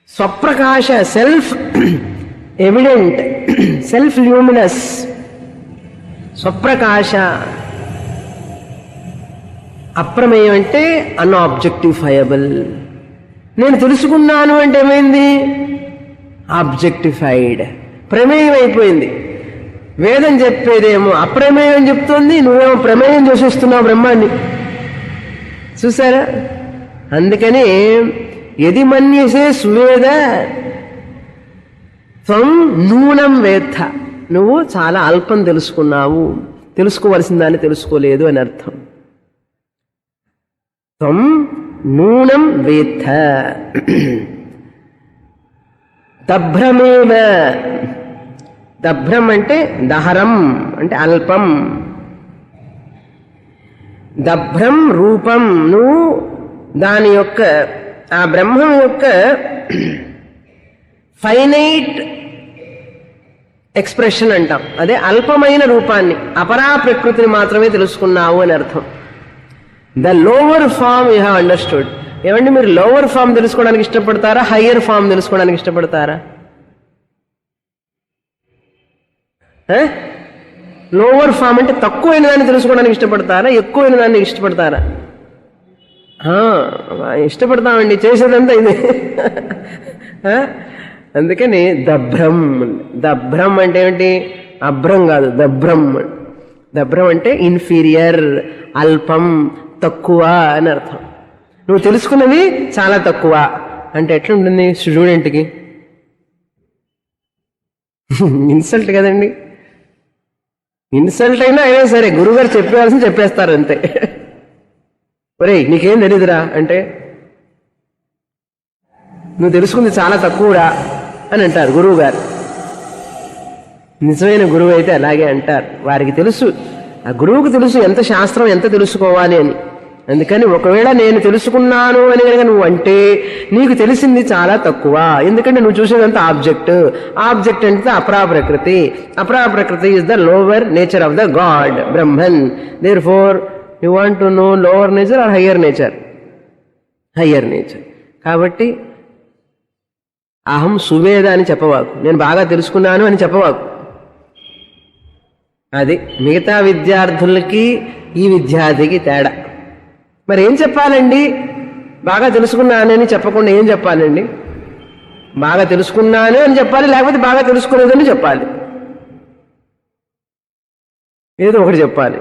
స్వప్రకాశ, సెల్ఫ్ ఎవిడెంట్, సెల్ఫ్ ల్యూమినస్, స్వప్రకాశ. అప్రమేయం అంటే అన్ఆబ్జెక్టిఫైయబుల్. నేను తెలుసుకున్నాను అంటే ఏమైంది? ఆబ్జెక్టిఫైడ్, ప్రమేయం అయిపోయింది. వేదం చెప్పేదేమో అప్రమేయం చెప్తోంది, నువ్వేమో ప్రమేయం చూసేస్తున్నావు బ్రహ్మాన్ని. చూసారా? అందుకని యది మన్యసే సువేద త్వం నూనం వేత్త, నువ్వు చాలా అల్పం తెలుసుకున్నావు, తెలుసుకోవలసిన దాన్ని తెలుసుకోలేదు అని అర్థం. త్వం నూనం వేత్త దభ్రమేవ. దభ్రం అంటే దహరం అంటే అల్పం. దభ్రం రూపం, నువ్వు దాని యొక్క ఆ బ్రహ్మం యొక్క ఫైనైట్ ఎక్స్ప్రెషన్ అంటాం. అదే అల్పమైన రూపాన్ని, అపరా ప్రకృతిని మాత్రమే తెలుసుకున్నావు అని అర్థం. The lower form you have understood. ఏమండి మీరు లోవర్ ఫామ్ తెలుసుకోవడానికి ఇష్టపడతారా, హయ్యర్ ఫామ్ తెలుసుకోవడానికి ఇష్టపడతారా? లోవర్ ఫామ్ అంటే తక్కువైన దాన్ని తెలుసుకోవడానికి ఇష్టపడతారా, ఎక్కువైన దాన్ని ఇష్టపడతారా? ఇష్టపడతామండి, చేసేదంతా ఇది. అందుకని దభ్రం. దభ్రం అంటే ఏమిటి? అభ్రం కాదు, దభ్రం. దభ్రం అంటే ఇన్ఫీరియర్, అల్పం, తక్కువ అని అర్థం. నువ్వు తెలుసుకున్నది చాలా తక్కువ అంటే ఎట్లుంటుంది స్టూడెంట్కి? ఇన్సల్ట్ కదండి. ఇన్సల్ట్ అయినా సరే గురువుగారు చెప్పేవాల్సింది చెప్పేస్తారు అంతే. ఒరేయ్ నీకేం తెలీదురా అంటే, నువ్వు తెలుసుకుంది చాలా తక్కువరా అని అంటారు గురువు గారు. నిజమైన గురువు అయితే అలాగే అంటారు. వారికి తెలుసు, ఆ గురువుకు తెలుసు ఎంత శాస్త్రం ఎంత తెలుసుకోవాలి అని. అందుకని ఒకవేళ నేను తెలుసుకున్నాను అని కనుక నువ్వు అంటే నీకు తెలిసింది చాలా తక్కువ. ఎందుకంటే నువ్వు చూసేదంతా ఆబ్జెక్ట్. ఆబ్జెక్ట్ అంటే అపరాప్రకృతి. Aparaprakriti is the lower nature of the god Brahman. Therefore you want to know lower nature or higher nature? Higher nature. కాబట్టి అహం సువేద అని చెప్పవాకు, నేను బాగా తెలుసుకున్నాను అని చెప్పవాకు. అది మిగతా విద్యార్థులకి ఈ విద్యార్థికి తేడా. మరి ఏం చెప్పాలండి? బాగా తెలుసుకున్నానని చెప్పకుండా ఏం చెప్పాలండి? బాగా తెలుసుకున్నాను అని చెప్పాలి, లేకపోతే బాగా తెలుసుకోలేదని చెప్పాలి. ఏదో ఒకటి చెప్పాలి.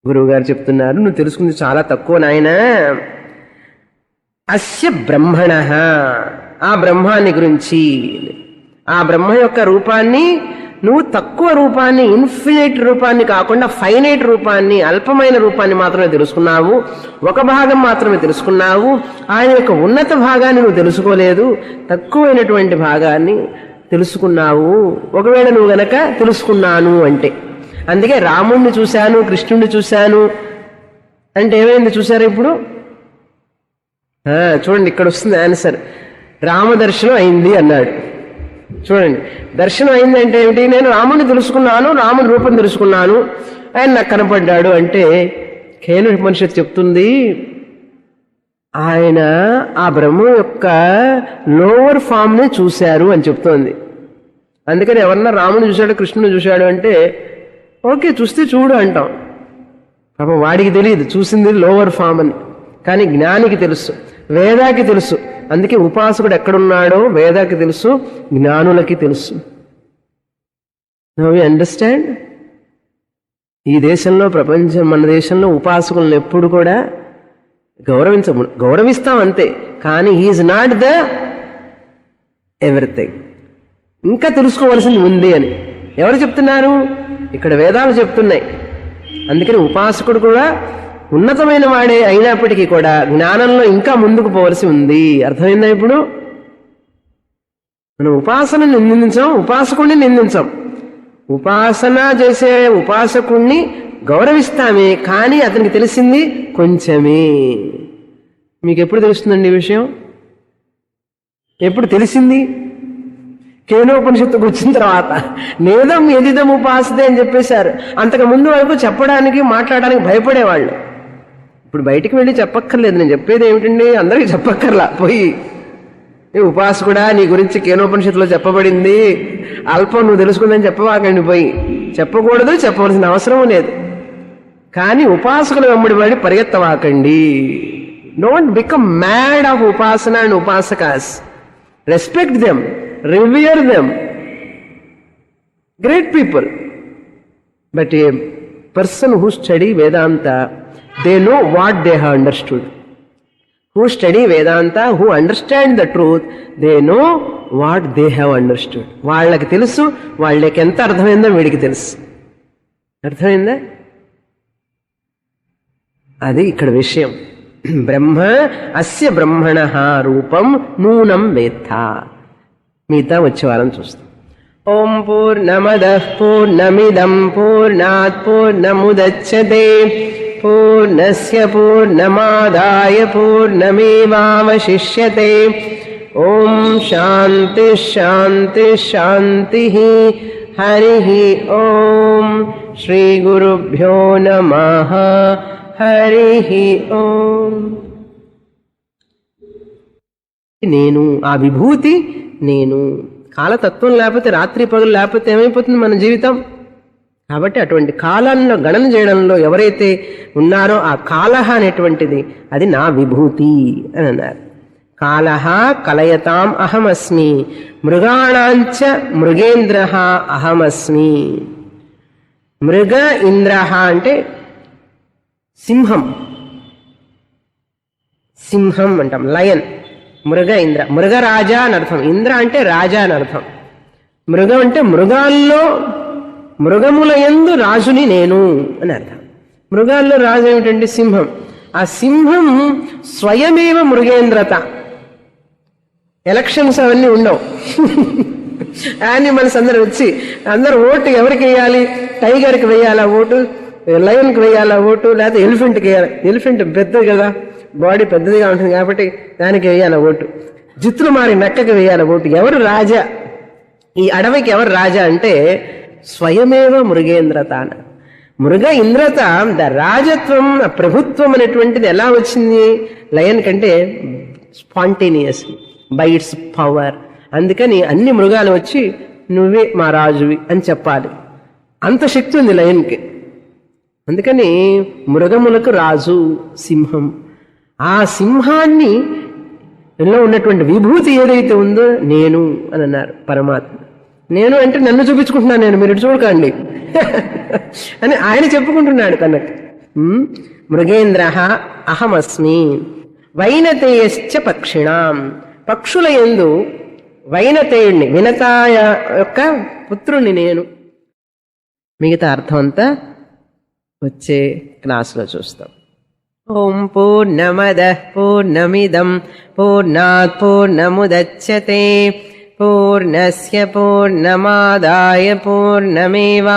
గురువుగారు చెప్తున్నారు, నువ్వు తెలుసుకుంది చాలా తక్కువ నాయనా. అస్య బ్రహ్మణ, ఆ బ్రహ్మాన్ని గురించి, ఆ బ్రహ్మ యొక్క రూపాన్ని నువ్వు తక్కువ రూపాన్ని, ఇన్ఫినైట్ రూపాన్ని కాకుండా ఫైనైట్ రూపాన్ని, అల్పమైన రూపాన్ని మాత్రమే తెలుసుకున్నావు. ఒక భాగం మాత్రమే తెలుసుకున్నావు. ఆయన యొక్క ఉన్నత భాగాన్ని నువ్వు తెలుసుకోలేదు, తక్కువైనటువంటి భాగాన్ని తెలుసుకున్నావు. ఒకవేళ నువ్వు గనక తెలుసుకున్నాను అంటే, అందుకే రాముణ్ణి చూశాను, కృష్ణుణ్ణి చూశాను అంటే ఏమైంది చూశారు ఇప్పుడు? చూడండి, ఇక్కడ వస్తుంది ఆన్సర్. రామదర్శనం అయింది అన్నాడు. చూడండి, దర్శనం అయిందంటే ఏమిటి? నేను రాముని తెలుసుకున్నాను, రాముని రూపం తెలుసుకున్నాను, ఆయన నాకు కనపడ్డాడు అంటే కేనోపనిషత్తు చెప్తుంది, ఆయన ఆ బ్రహ్మ యొక్క లోవర్ ఫామ్ ని చూశారు అని చెప్తోంది. అందుకని ఎవరన్నా రాముని చూశాడు, కృష్ణుని చూశాడు అంటే ఓకే చూస్తే చూడు అంటాం. పాపం వాడికి తెలియదు చూసింది లోవర్ ఫామ్ అని. కానీ జ్ఞానికి తెలుసు, వేదాకి తెలుసు. అందుకే ఉపాసకుడు ఎక్కడున్నాడో వేదాకి తెలుసు, జ్ఞానులకి తెలుసు. Now you understand? ఈ దేశంలో, ప్రపంచం, మన దేశంలో ఉపాసకులను ఎప్పుడు కూడా గౌరవిస్తాం అంతే. కానీ హీఈస్ నాట్ ద ఎవ్రీథింగ్. ఇంకా తెలుసుకోవాల్సింది ఉంది అని ఎవరు చెప్తున్నారు? ఇక్కడ వేదాలు చెప్తున్నాయి. అందుకని ఉపాసకుడు కూడా ఉన్నతమైన వాడే అయినప్పటికీ కూడా జ్ఞానంలో ఇంకా ముందుకు పోవలసి ఉంది. అర్థమైందా ఇప్పుడు? మనం ఉపాసనని నిందించాం, ఉపాసకుడిని నిందించాం. ఉపాసన చేసే ఉపాసకుణ్ణి గౌరవిస్తామే, కానీ అతనికి తెలిసింది కొంచెమే. మీకు ఎప్పుడు తెలుస్తుందండి ఈ విషయం? ఎప్పుడు తెలిసింది? కేనోపనిషత్తుకు వచ్చిన తర్వాత. నేదం ఎదిదం ఉపాసతే అని చెప్పేశారు. అంతకు ముందు వరకు చెప్పడానికి, మాట్లాడడానికి భయపడేవాళ్ళు. ఇప్పుడు బయటికి వెళ్ళి చెప్పక్కర్లేదు. నేను చెప్పేది ఏమిటండి, అందరికీ చెప్పక్కర్లా. పోయి ఉపాసకుడా నీ గురించి కేనోపనిషత్తులో చెప్పబడింది, అల్పం నువ్వు తెలుసుకుందని చెప్పవాకండి. పోయి చెప్పకూడదు, చెప్పవలసిన అవసరం లేదు. కానీ ఉపాసకులు వెంబడి పడి పరిగెత్తవాకండి. Don't become mad of upasana and upasakas. Respect them, revere them, great people. But a person who study Vedanta, they know what they have understood. Who study Vedanta, who understand the truth, they know what they have understood. వాళ్ళకి తెలుసు, వాళ్ళకి ఎంత అర్థమైందో వీడికి తెలుసు. అర్థమైందా? అది ఇక్కడ విషయం. బ్రహ్మ అస్య బ్రహ్మణః రూపం నూనం వేత్త. మిగతా వచ్చే వారం చూస్తాం. ఓం పూర్ణమదః పూర్ణమిదం పూర్ణాత్ పూర్ణముదచ్యతే పూర్ణస్య పూర్ణమాదాయ పూర్ణమేవావశిష్యతే. ఓం శాంతి శాంతి శాంతి. హరి ఓం. శ్రీ గురుభ్యో నమః. హరి ఓం. నేను, ఆ విభూతి నేను. కాలతత్వం లేకపోతే, రాత్రి పగలు లేకపోతే ఏమైపోతుంది మన జీవితం? కాబట్టి అటువంటి కాలంలో గణన చేయడంలో ఎవరైతే ఉన్నారో ఆ కాలహ అనేటువంటిది అది నా విభూతి అని అన్నారు. కాలహ కలయతాం అహమస్మి, మృగాణాంచ మృగేంద్ర అహమస్మి. మృగ ఇంద్ర అంటే సింహం, సింహం అంటాం, లయన్. మృగ ఇంద్ర, మృగరాజా అని అర్థం. ఇంద్ర అంటే రాజా అని అర్థం. మృగం అంటే మృగాల్లో మృగముల యందు రాజుని నేను అని అర్థం. మృగాల్లో రాజు ఏమిటంటే సింహం. ఆ సింహం స్వయమేవ మృగేంద్రత. ఎలక్షన్స్ అవన్నీ ఉండవు. యానిమల్స్ అందరు వచ్చి అందరు ఓటు ఎవరికి వేయాలి, టైగర్కి వేయాలా ఓటు, లయన్కి వేయాలా ఓటు, లేకపోతే ఎలిఫెంట్కి వేయాలి. ఎలిఫెంట్ పెద్దది కదా, బాడీ పెద్దదిగా ఉంటుంది కాబట్టి దానికి వేయాల ఓటు. జిత్తులు మారి నక్కకి వేయాల ఓటు. ఎవరు రాజా, ఈ అడవికి ఎవరు రాజా అంటే స్వయమేవ మృగేంద్రత. మృగ ఇంద్రత, ద రాజత్వం, ప్రభుత్వం అనేటువంటిది ఎలా వచ్చింది లయన్ కంటే? Spontaneous, by its power. అందుకని అన్ని మృగాలు వచ్చి నువ్వే మా రాజువి అని చెప్పాలి. అంత శక్తి ఉంది లయన్కి. అందుకని మృగములకు రాజు సింహం. ఆ సింహాన్ని లో ఉన్నటువంటి విభూతి ఏదైతే ఉందో నేను అని అన్నారు పరమాత్మ. నేను అంటే నన్ను చూపించుకుంటున్నాను, నేను మీరు చూడకండి అని ఆయన చెప్పుకుంటున్నాడు తనకు. మృగేంద్ర అహమస్మి వైనతేయశ్చ పక్షిణాం. పక్షుల యందు వైనతేయుణ్ణి, వినతాయ యొక్క పుత్రుణ్ణి నేను. మిగతా అర్థం అంతా వచ్చే క్లాసులో చూస్తాం. ఓం పూర్ణమదః పూర్ణమిదం పూర్ణాత్ పూర్ణముదచ్యతే పూర్ణస్య పూర్ణమాదాయ పూర్ణమేవావశిష్యతే.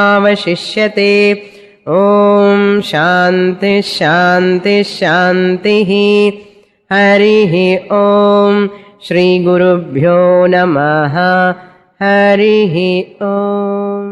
ఓం శాంతి శాంతి శాంతి. హరి ఓం. శ్రీ గురుభ్యో నమః. హరి ఓం.